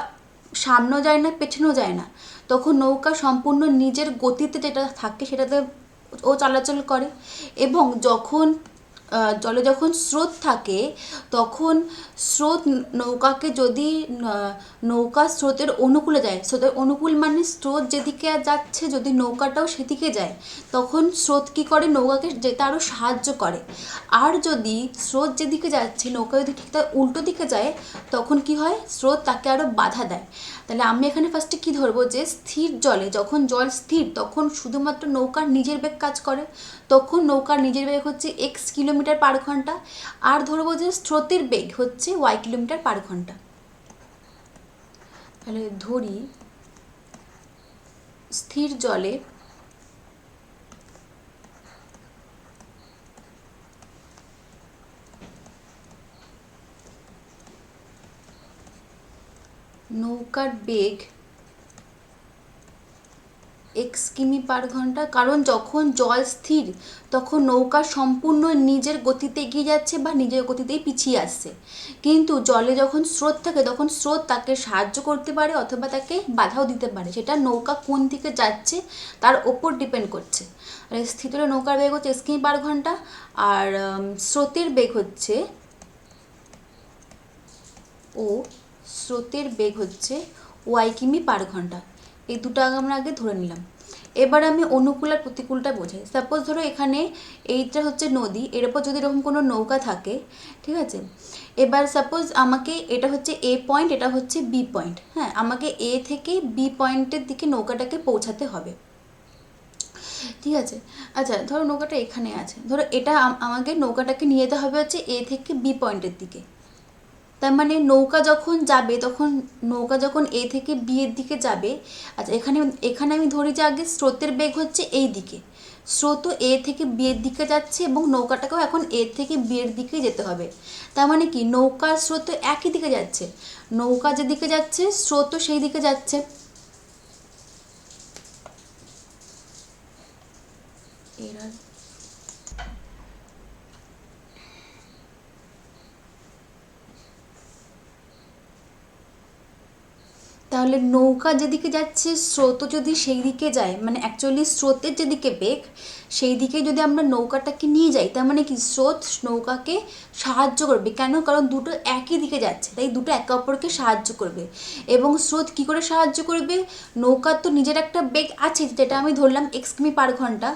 সামনেও যায় না পেছনেও যায় না, তখন নৌকা সম্পূর্ণ নিজের গতিতে যেটা থাকে সেটাতে ও চলাচল করে। এবং যখন জলে যখন স্রোত থাকে তখন স্রোত নৌকাকে যদি নৌকা স্রোতের অনুকূলে যায়, স্রোতের অনুকূল মানে স্রোত যেদিকে যাচ্ছে যদি নৌকাটাও সেদিকে যায়, তখন স্রোত কী করে? নৌকাকে যেতে আরও সাহায্য করে। আর যদি স্রোত যেদিকে যাচ্ছে নৌকা যদি ঠিক তার উল্টো দিকে যায়, তখন কি হয়? স্রোত তাকে আরও বাধা দেয়। তাহলে আমি এখানে ফার্স্টে কী ধরবো, যে স্থির জলে যখন জল স্থির তখন শুধুমাত্র নৌকার নিজের বেগ কাজ করে, তখন নৌকার নিজের বেগ হচ্ছে এক্স কিলোমিটার পার ঘন্টা। আর ধরবো যে স্রোতের বেগ হচ্ছে ওয়াই কিলোমিটার পার ঘন্টা। তাহলে ধরি স্থির জলে নৌকার বেগ এক্স কিমি পার ঘন্টা। কারণ যখন জল স্থির তখন নৌকা সম্পূর্ণ নিজের গতিতে এগিয়ে যাচ্ছে বা নিজের গতিতেই পিছিয়ে আসছে, কিন্তু জলে যখন স্রোত থাকে তখন স্রোত তাকে সাহায্য করতে পারে অথবা তাকে বাধাও দিতে পারে, সেটা নৌকা কোন দিকে যাচ্ছে তার ওপর ডিপেন্ড করছে। আর স্থির জলে নৌকার বেগ হচ্ছে এক্স কিমি পার ঘন্টা, আর স্রোতের বেগ হচ্ছে স্রোতের বেগ হচ্ছে ওয়াই কিমি পার ঘন্টা। এই দুটো আমরা আগে ধরে নিলাম। এবার আমি অনুকূল আর প্রতিকূলটা বোঝাই। সাপোজ ধরো এখানে এইটা হচ্ছে নদী, এর ওপর যদি এরকম কোনো নৌকা থাকে, ঠিক আছে, এবার সাপোজ আমাকে এটা হচ্ছে এ পয়েন্ট, এটা হচ্ছে বি পয়েন্ট, হ্যাঁ, আমাকে এ থেকে বি পয়েন্টের দিকে নৌকাটাকে পৌঁছাতে হবে। ঠিক আছে, আচ্ছা ধরো নৌকাটা এখানে আছে, ধরো এটা আমাকে নৌকাটাকে নিয়ে যেতে হবে হচ্ছে এ থেকে বি পয়েন্টের দিকে। তার মানে নৌকা যখন যাবে, তখন নৌকা যখন এ থেকে বি এর দিকে যাবে, আচ্ছা এখানে এখানে আমি ধরি যে আগে স্রোতের বেগ হচ্ছে এই দিকে, স্রোতও এ থেকে বি এর দিকে যাচ্ছে এবং নৌকাটাকেও এখন এ থেকে বি এর দিকে যেতে হবে। তার মানে কি নৌকার স্রোত একই দিকে যাচ্ছে, নৌকা যেদিকে যাচ্ছে স্রোতও সেই দিকে যাচ্ছে। এরা তাহলে নৌকা যেদিকে যাচ্ছে স্রোতও যদি সেই দিকে যায়, মানে অ্যাকচুয়ালি স্রোতের যেদিকে বেগ সেই দিকে যদি আমরা নৌকাটাকে নিয়ে যাই, তার মানে কি স্রোত নৌকাকে সাহায্য করবে। কেন? কারণ দুটো একই দিকে যাচ্ছে, তাই দুটো একে অপরকে সাহায্য করবে। এবং স্রোত কী করে সাহায্য করবে? নৌকার তো নিজের একটা বেগ আছে, যেটা আমি ধরলাম এক্স কিমি পার ঘন্টা,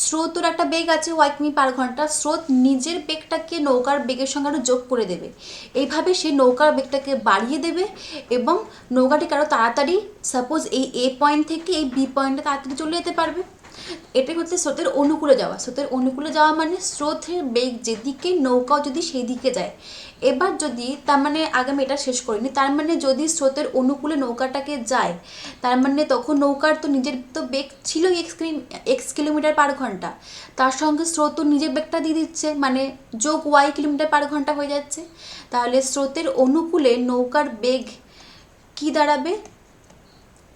স্রোতর একটা বেগ আছে ওয়াই কিমি পার ঘন্টা। স্রোত নিজের বেগটাকে নৌকার বেগের সঙ্গে আরও যোগ করে দেবে। এইভাবে সে নৌকার বেগটাকে বাড়িয়ে দেবে এবং নৌকাটিকে আরও তাড়াতাড়ি, সাপোজ এই এ পয়েন্ট থেকে এই বি পয়েন্টে তাড়াতাড়ি চলে যেতে পারবে। এটাই হচ্ছে স্রোতের অনুকূলে যাওয়া। স্রোতের অনুকূলে যাওয়া মানে স্রোতের বেগ যেদিকে নৌকাও যদি সেই দিকে যায়। এবার যদি, তার মানে আগে আমি এটা শেষ করিনি, তার মানে যদি স্রোতের অনুকূলে নৌকাটাকে যায়, তার মানে তখন নৌকার তো নিজের তো বেগ ছিল এক্স কিলোমিটার পার ঘন্টা, তার সঙ্গে স্রোত নিজের বেগটা দিয়ে দিচ্ছে, মানে যোগ ওয়াই কিলোমিটার পার ঘন্টা হয়ে যাচ্ছে। তাহলে স্রোতের অনুকূলে নৌকার বেগ কি দাঁড়াবে?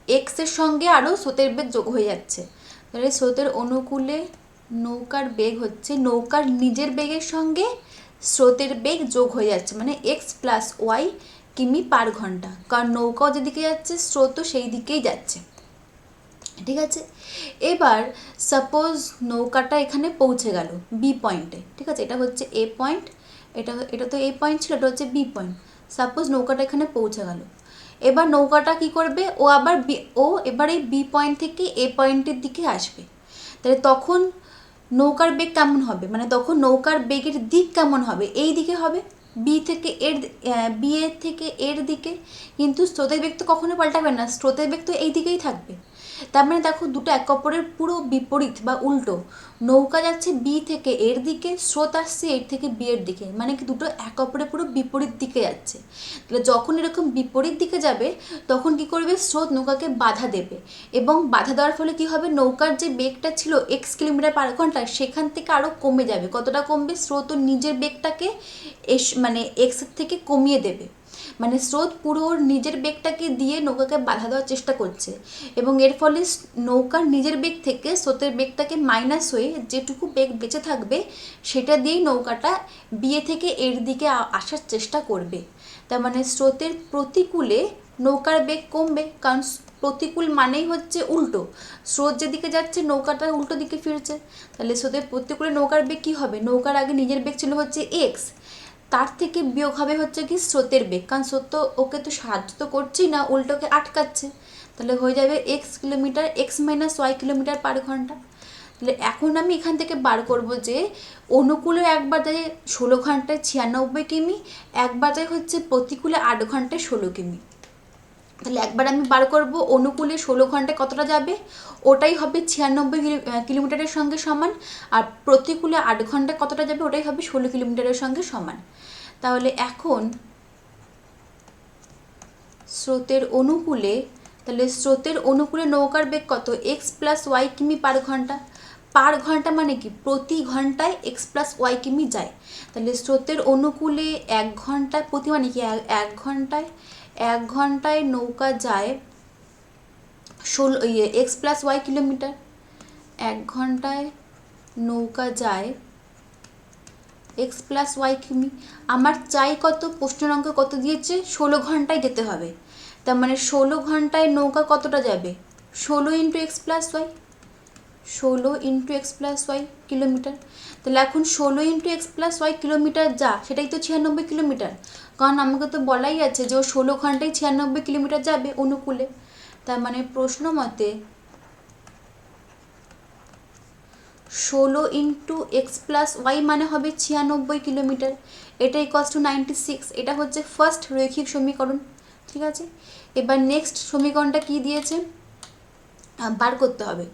এক্সের সঙ্গে আরও স্রোতের বেগ যোগ হয়ে যাচ্ছে। তাহলে স্রোতের অনুকূলে নৌকার বেগ হচ্ছে নৌকার নিজের বেগের সঙ্গে স্রোতের বেগ যোগ হয়ে যাচ্ছে, মানে এক্স প্লাস ওয়াই কিমি পার ঘন্টা। কারণ নৌকাও যেদিকে যাচ্ছে স্রোতও সেই দিকেই যাচ্ছে। ঠিক আছে, এবার সাপোজ নৌকাটা এখানে পৌঁছে গেল বি পয়েন্টে। ঠিক আছে, এটা হচ্ছে এ পয়েন্ট, এটা তো এ পয়েন্ট ছিল, এটা হচ্ছে বি পয়েন্ট। সাপোজ নৌকাটা এখানে পৌঁছে গেল। এবার নৌকাটা কি করবে? ও এবার এই বি পয়েন্ট থেকে এ পয়েন্টের দিকে আসবে। তাহলে তখন নৌকার বেগ কেমন হবে? মানে তখন নৌকার বেগের দিক কেমন হবে? এই দিকে হবে, বি এর থেকে এর দিকে। কিন্তু স্রোতের বেগ তো কখনো পাল্টাবে না, স্রোতের বেগ তো এই দিকেই থাকবে। তার মানে দেখো দুটো একে অপরের পুরো বিপরীত বা উল্টো। নৌকা যাচ্ছে বি থেকে এর দিকে, স্রোত আসছে এর থেকে বি এর দিকে, মানে কি দুটো একে অপরের পুরো বিপরীত দিকে যাচ্ছে। তাহলে যখন এরকম বিপরীত দিকে যাবে তখন কি করবে? স্রোত নৌকাকে বাধা দেবে এবং বাধা দেওয়ার ফলে কি হবে? নৌকার যে বেগটা ছিল এক্স কিলোমিটার পার ঘন্টা সেখান থেকে আরও কমে যাবে। কতটা কমবে? স্রোত নিজের বেগটাকে মানে এক্সের থেকে কমিয়ে দেবে। মানে স্রোত পুরো ওর নিজের বেগটাকে দিয়ে নৌকাকে বাধা দেওয়ার চেষ্টা করছে এবং এর ফলে নৌকার নিজের বেগ থেকে স্রোতের বেগটাকে মাইনাস হয়ে যেটুকু বেগ বেঁচে থাকবে সেটা দিয়েই নৌকাটা বিয়ে থেকে এর দিকে আসার চেষ্টা করবে। তার মানে স্রোতের প্রতিকূলে নৌকার বেগ কমবে, কারণ প্রতিকূল মানেই হচ্ছে উল্টো। স্রোত যেদিকে যাচ্ছে নৌকাটা উল্টো দিকে ফিরছে। তাহলে স্রোতের প্রতিকূলে নৌকার বেগ কী হবে? নৌকার আগে নিজের বেগ ছিল হচ্ছে এক্স, তার থেকে বিয়োগ হবে হচ্ছে কি স্রোতের বেগ, কারণ স্রোত তো ওকে তো সাহায্য তো করছেই না, উল্টোকে আটকাচ্ছে। তাহলে হয়ে যাবে x minus y kilometre per ঘন্টা। তাহলে এখন আমি এখান থেকে বার করব যে অনুকূলে একবার যায় 16 ঘন্টায় 96 কিমি, একবার যায় হচ্ছে প্রতিকূলে 8 ঘন্টায় 16 কিমি। তাহলে একবার আমি বার করব অনুকূলে 16 ঘন্টায় কতটা যাবে, ওটাই হবে 96 কিলোমিটারের সঙ্গে সমান, আর প্রতিকূলে 8 ঘন্টায় কতটা যাবে ওটাই হবে 16 কিলোমিটারের সঙ্গে সমান। তাহলে এখন স্রোতের অনুকূলে নৌকার বেগ কত? এক্স প্লাস ওয়াই কিমি পার ঘন্টা। পার ঘন্টা মানে কি? প্রতি ঘন্টায় এক্স প্লাস ওয়াই কিমি যায়। তাহলে স্রোতের অনুকূলে 1 ঘন্টায় প্রতি মানে কি 1 ঘন্টায় নৌকা যায় 16 এক্স প্লাস ওয়াই কিলোমিটার। 1 ঘন্টায় নৌকা যায় এক্স প্লাস ওয়াই কিমি। আমার চাই কত? প্রশ্নের অঙ্ক কত দিয়েছে? 16 ঘন্টায় যেতে হবে। তার মানে 16 ঘন্টায় নৌকা কতটা যাবে? 16 into x plus y, 16 into x plus y kilometre. তাহলে এখন 16 into x plus y kilometre যা, সেটাই তো 96 কিলোমিটার, কারণ আমাকে তো বলাই আছে যে ও 16 ঘন্টায় 96 কিলোমিটার যাবে অনুকূলে। তার মানে প্রশ্ন মতে 16 ইন্টু এক্স প্লাস ওয়াই মানে হবে 96 কিলোমিটার। এটা ইকুয়ালস টু 96। এটা হচ্ছে ফার্স্ট রৈখিক সমীকরণ। ঠিক আছে, এবার নেক্সট সমীকরণটা কি দিয়েছে বার করতে হবে।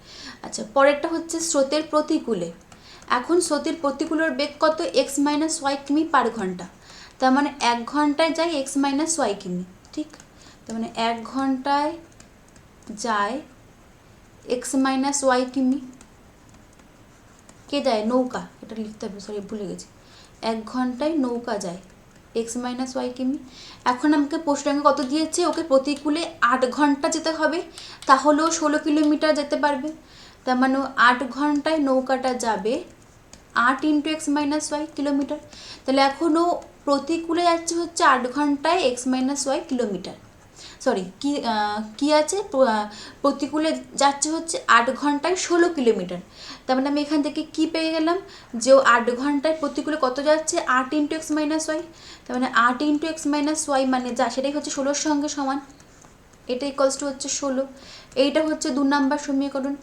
আচ্ছা, পরেরটা হচ্ছে স্রোতের প্রতিকূলে। এখন স্রোতের প্রতিকূলের বেগ কত? এক্স মাইনাস ওয়াই কিমি পার ঘন্টা। তার মানে 1 ঘন্টায় যায় এক্স মাইনাস ওয়াই কিমি। ঠিক, তার মানে 1 ঘন্টায় যায় এক্স মাইনাস ওয়াই কিমি। কে যায়? নৌকা। এটা লিখতে হবে, সরি ভুলে গেছি। 1 ঘন্টায় নৌকা যায় এক্স মাইনাস ওয়াই কিমি। এখন আমাকে প্রশ্নাঙ্ক কত দিয়েছে? ওকে প্রতিকূলে 8 ঘন্টা যেতে হবে, তাহলেও 16 কিলোমিটার যেতে পারবে। তার মানে 8 ঘন্টায় নৌকাটা যাবে 8 into x minus y kilometre. তাহলে এখনও প্রতিকূলে যাচ্ছে হচ্ছে 8 ঘন্টায় x minus y kilometre. Sorry কি আছে, প্রতিকূলে যাচ্ছে হচ্ছে 8 ঘন্টায় 16 কিলোমিটার। তার মানে আমি এখান থেকে কি পেয়ে গেলাম, যে 8 ঘন্টায় প্রতিকূলে কত যাচ্ছে, 8 ইন্টু এক্স মাইনাস ওয়াই। তার মানে 8 ইন্টু এক্স মাইনাস ওয়াই মানে যা সেটাই হচ্ছে 16-র সঙ্গে সমান, এটা ইকুয়ালস টু হচ্ছে 16। এইটা হচ্ছে 2 নাম্বার সমীকরণ।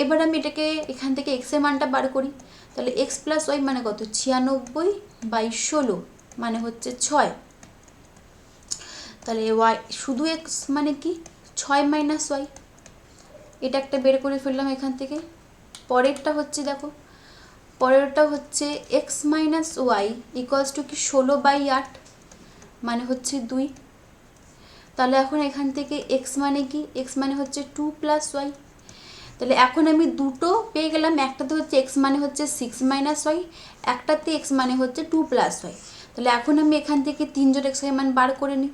এবার আমি এটাকে এখান থেকে এক্সের মানটা বার করি, তাহলে এক্স প্লাস ওয়াই মানে কত, 96/16 মানে হচ্ছে 6। তাহলে ওয়াই শুধু এক্স মানে কি 6 মাইনাস ওয়াই, এটা একটা বের করে ফেললাম এখান থেকে। পরেরটা হচ্ছে দেখো, পরেরটা হচ্ছে x minus y equals to কি 16/8 মানে হচ্ছে 2। তাহলে এখন এখান থেকে এক্স মানে কি, এক্স মানে হচ্ছে 2 প্লাস ওয়াই। তাহলে এখন আমি দুটো পেয়ে গেলাম, একটাতে হচ্ছে এক্স মানে হচ্ছে 6 মাইনাস ওয়াই, একটাতে এক্স মানে হচ্ছে 2 প্লাস ওয়াই। তাহলে এখন আমি এখান থেকে 3 জোড় এক্সের মান বার করে নিই।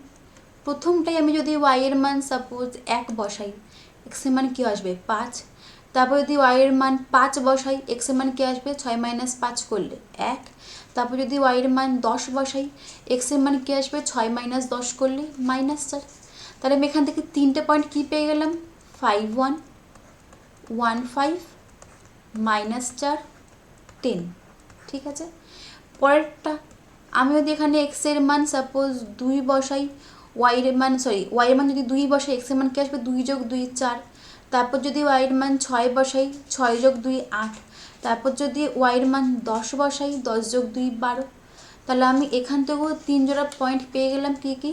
প্রথমটাই আমি যদি ওয়াই এর মান সাপোজ 1 বসাই, এক্সের মান কী আসবে 5। তারপর যদি ওয়াই এর মান 5 বসাই, এক্সের মান কী আসবে 6 মাইনাস 5 করলে 1। তারপর যদি ওয়াই এর মান 10 বসাই, এক্সের মান কী আসবে 6 মাইনাস 10 করলে -4। তাহলে আমি এখান থেকে 3টে পয়েন্ট কী পেয়ে গেলাম, 5 1 1 5 -4 10। ঠিক আছে, পরেরটা আমি যদি এখানে এক্সের মান সাপোজ 2 বসাই, ওয়াইয়ের মান ওয়াইয়ের মান যদি 2 বসাই, এক্সের মান কী আসবে 2 যোগ 2 4। তারপর যদি ওয়াইয়ের মান 6 বসাই, 6 যোগ 2 8। তারপর যদি ওয়াইয়ের মান 10 বসাই, 10 যোগ 2 12। তাহলে আমি এখান থেকেও 3 জোড়া পয়েন্ট পেয়ে গেলাম, কি কি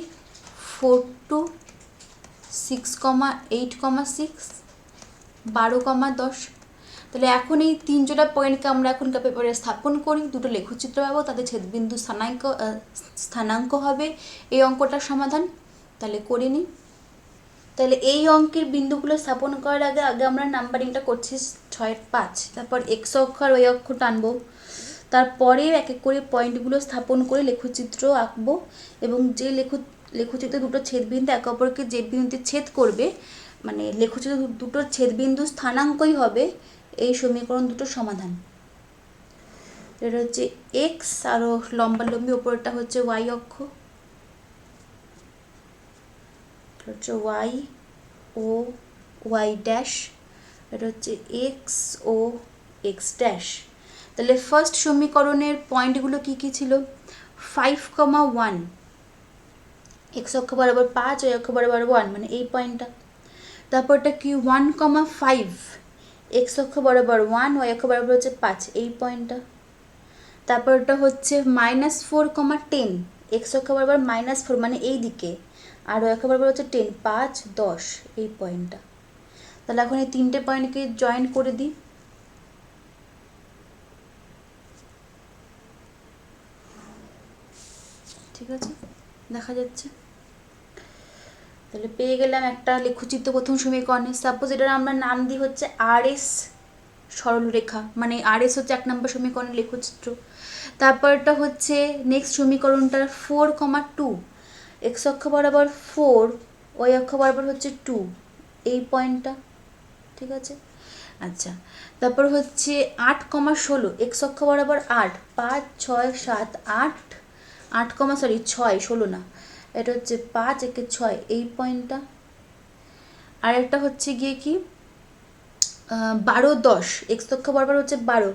4 2 6, 8, 6 12, 10। তাহলে এখন এই 3 জোড়া পয়েন্টকে আমরা এখনকার পেপারে স্থাপন করি, দুটো লেখচিত্র পাবো, তাদের ছেদবিন্দু স্থানাঙ্ক হবে এই অঙ্কটার সমাধান। তাহলে করে নিই। তাহলে এই অঙ্কের বিন্দুগুলো স্থাপন করার আগে আগে আমরা নাম্বারিংটা করছি 6-5, তারপর এক্স অক্ষ আর ওই অক্ষ টানবো, তারপরে এক এক করে পয়েন্টগুলো স্থাপন করে লেখচিত্র আঁকবো, এবং যে লেখচিত্রে দুটো ছেদবিন্দু একে অপরকে যে বিন্দুতে ছেদ করবে, মানে লেখচিত্র দুটোর ছেদবিন্দু স্থানাঙ্কই হবে এই সমীকরণ দুটোর সমাধান। এটা হচ্ছে এক্স, আরও লম্বালম্বি ওপরটা হচ্ছে ওয়াই অক্ষ, হচ্ছে ওয়াই ও ওয়াই ড্যাশ, এটা হচ্ছে এক্স ও এক্স ড্যাশ। তাহলে ফার্স্ট সমীকরণের পয়েন্টগুলো কি কি ছিল, 5,1 এক্স অক্ষ বরাবর 5, ওই অক্ষ বরাবর 1 মানে এই পয়েন্টটা। তারপরটা কি 1,5 এক্স অক্ষ বরাবর 1, ওই অক্ষ বরাবর হচ্ছে 5 এই পয়েন্টটা। তারপরটা হচ্ছে -4,10 এক্স অক্ষ বরাবর -4 মানে এই দিকে, আর ওই অক্ষ বরাবর হচ্ছে 10 5 10 এই পয়েন্টটা। তাহলে এখন এই 3টে পয়েন্টকে জয়েন করে দিই। ঠিক আছে, দেখা যাচ্ছে। তাহলে পেয়ে গেলাম একটা লেখচিত্র প্রথম সমীকরণে। সাপোজ এটার আমরা নাম দিই হচ্ছে RS সরলরেখা, মানে RS হচ্ছে 1 নম্বর সমীকরণের লেখচিত্র। তারপরটা হচ্ছে নেক্সট সমীকরণটা 4,2 এক্স অক্ষ বরাবর 4, ওই অক্ষ বরাবর হচ্ছে 2 এই পয়েন্টটা। ঠিক আছে, আচ্ছা। তারপর হচ্ছে 8,16 এক্স অক্ষ বরাবর 8 5 6 7 8 6 16 না, এটা হচ্ছে 5 একে 6 এই পয়েন্টটা। আর একটা হচ্ছে গিয়ে কি 12 10 এক্স অক্ষ বরাবর হচ্ছে 12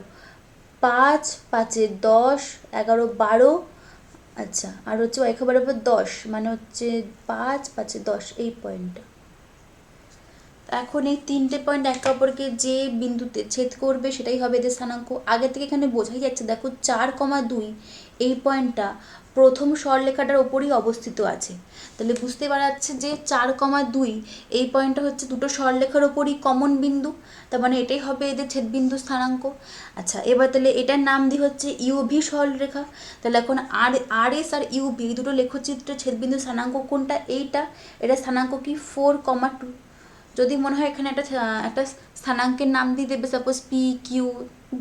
5 5 10 11 12। আচ্ছা, আর হচ্ছে ওয়াই অক্ষ বরাবর 10 মানে হচ্ছে 5 5 10 এই পয়েন্টটা। এখন এই 3টে পয়েন্ট একে অপরকে যে বিন্দুতে ছেদ করবে সেটাই হবে এদের স্থানাঙ্ক। আগে থেকে এখানে বোঝাই যাচ্ছে, দেখো 4,2 এই পয়েন্টটা প্রথম সরলরেখাটার ওপরই অবস্থিত আছে। তাহলে বুঝতে পারা যাচ্ছে যে 4,2 এই পয়েন্টটা হচ্ছে দুটো সরলরেখার ওপরই কমন বিন্দু, তার মানে এটাই হবে এদের ছেদবিন্দু স্থানাঙ্ক। আচ্ছা, এবার তাহলে এটার নাম দিই হচ্ছে ইউভি সরলরেখা। তাহলে এখন RS আর ইউভি এই দুটো লেখচিত্রের ছেদবিন্দু স্থানাঙ্ক কোনটা, এইটা, এটা স্থানাঙ্ক কি 4,2। যদি মনে হয় এখানে একটা স্থানাঙ্কের নাম দিয়ে দেবে, suppose P Q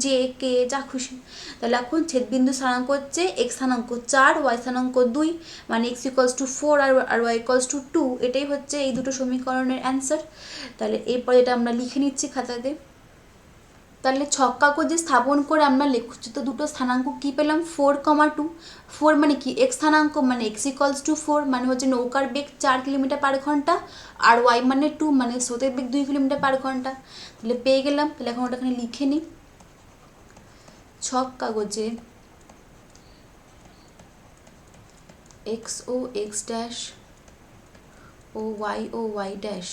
J K যা খুশি। তাহলে এখন ছেদবিন্দু স্থানাঙ্ক হচ্ছে এক্স স্থানাঙ্ক 4, ওয়াই স্থানাঙ্ক 2 মানে x = 4 আর y = 2। এটাই হচ্ছে এই দুটো সমীকরণের অ্যান্সার। তাহলে এরপরে এটা আমরা লিখে নিচ্ছি খাতাতে। তাহলে ছক কাগজে স্থাপন করে আমরা লেখচিত্র দুটো স্থানাঙ্ক কি পেলাম 4,2। 4 মানে কি এক্স স্থানাঙ্ক, মানে এক্স ইকলস টু 4 মানে হচ্ছে নৌকার বেগ 4 কিলোমিটার পার ঘন্টা, আর ওয়াই মানে 2 মানে স্রোতের বেগ 2 কিলোমিটার পার ঘন্টা। তাহলে পেয়ে গেলাম। তাহলে এখন ওটা এখানে লিখে নিই। ছক কাগজে এক্স ও x dash O Y dash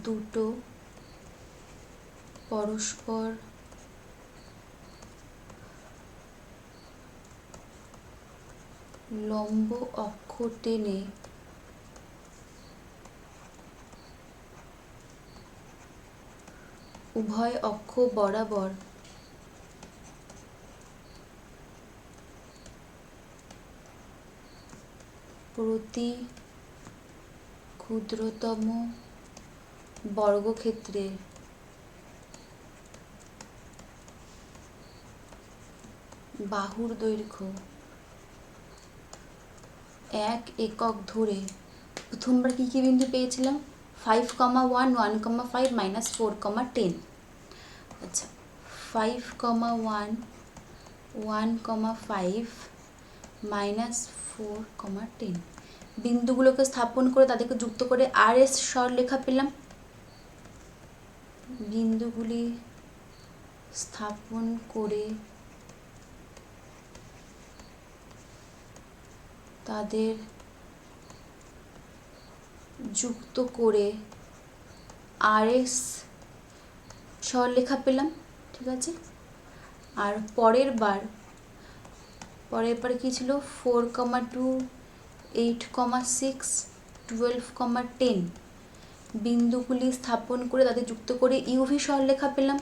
দুটো পরস্পর লম্ব অক্ষ টেনে উভয় অক্ষ বরাবর প্রতি ক্ষুদ্রতম বর্গক্ষেত্রে বাহুর দৈর্ঘ্য 1 একক ধরে প্রথমবার কী কী বিন্দু পেয়েছিলাম 5,1 1,5 -4,10। আচ্ছা 5,1 1,5 -4,10 বিন্দুগুলোকে স্থাপন করে তাদেরকে যুক্ত করে আর এস সরলরেখা পেলাম। বিন্দুগুলি স্থাপন করে তাদের যুক্ত করে আর এস সরলরেখা পেলাম। ঠিক আছে। আর পরের বার কী ছিল 4,2 8,6 12,10 বিন্দুগুলি স্থাপন করে তাদের যুক্ত করে ইউভি সরলরেখা পেলাম।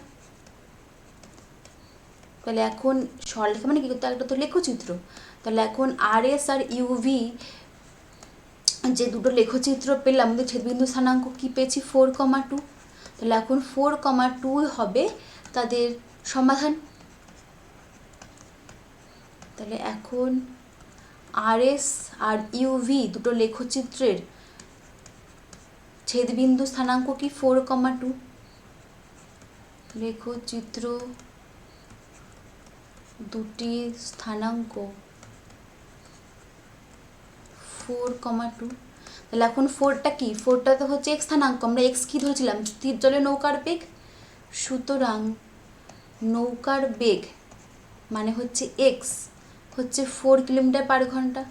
তাহলে এখন সরলরেখা মানে কি করতে একটা তো লেখচিত্র। তাহলে এখন আর এস আর ইউভি যে দুটো লেখচিত্র পেলাম আমাদের ছেদবিন্দু স্থানাঙ্ক কী পেয়েছি 4,2। তাহলে এখন 4,2 হবে তাদের সমাধান। তাহলে এখন আর এস আর ইউভি দুটো লেখচিত্রের ছেদবিন্দু স্থানাঙ্ক কি 4,2। লেখচিত্র দুটি স্থানাঙ্ক 4,2। তাহলে এখন 4টা কি 4টা তো হচ্ছে এক্স স্থানাঙ্ক, আমরা এক্স কি ধরেছিলাম স্থির জলে নৌকার বেগ। সুতরাং নৌকার বেগ মানে হচ্ছে এক্স হচ্ছে 4 কিলোমিটার পার ঘন্টা,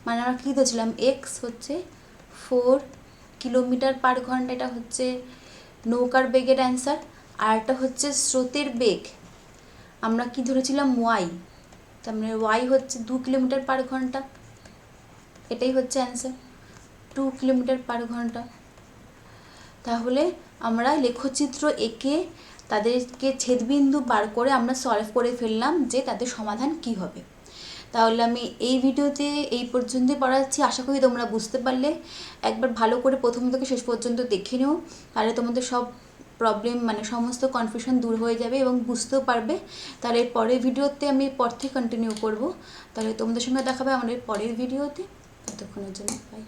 মানে আমরা কী ধরেছিলাম এক্স হচ্ছে 4 কিলোমিটার পার ঘন্টা। এটা হচ্ছে নৌকার বেগের অ্যান্সার। আর একটা হচ্ছে স্রোতের বেগ, আমরা কি ধরেছিলাম ওয়াই, তার মানে ওয়াই হচ্ছে 2 কিলোমিটার পার ঘন্টা। এটাই হচ্ছে অ্যান্সার 2 কিলোমিটার পার ঘন্টা। তাহলে আমরা লেখচিত্র এঁকে তাদেরকে ছেদবিন্দু বার করে আমরা সলভ করে ফেললাম যে তাদের সমাধান কি হবে। তাহলে আমি এই ভিডিওতে এই পর্যন্তই পড়াচ্ছি। আশা করি তোমরা বুঝতে পারলে। একবার ভালো করে প্রথম থেকে শেষ পর্যন্ত দেখে নিও, তাহলে তোমাদের সব প্রবলেম মানে সমস্ত কনফিউশন দূর হয়ে যাবে এবং বুঝতেও পারবে। তাহলে পরের ভিডিওতে আমি পর থেকে কন্টিনিউ করব। তাহলে তোমাদের সঙ্গে দেখাবে আমাদের পরের ভিডিওতে। ততক্ষণের জন্য বাই।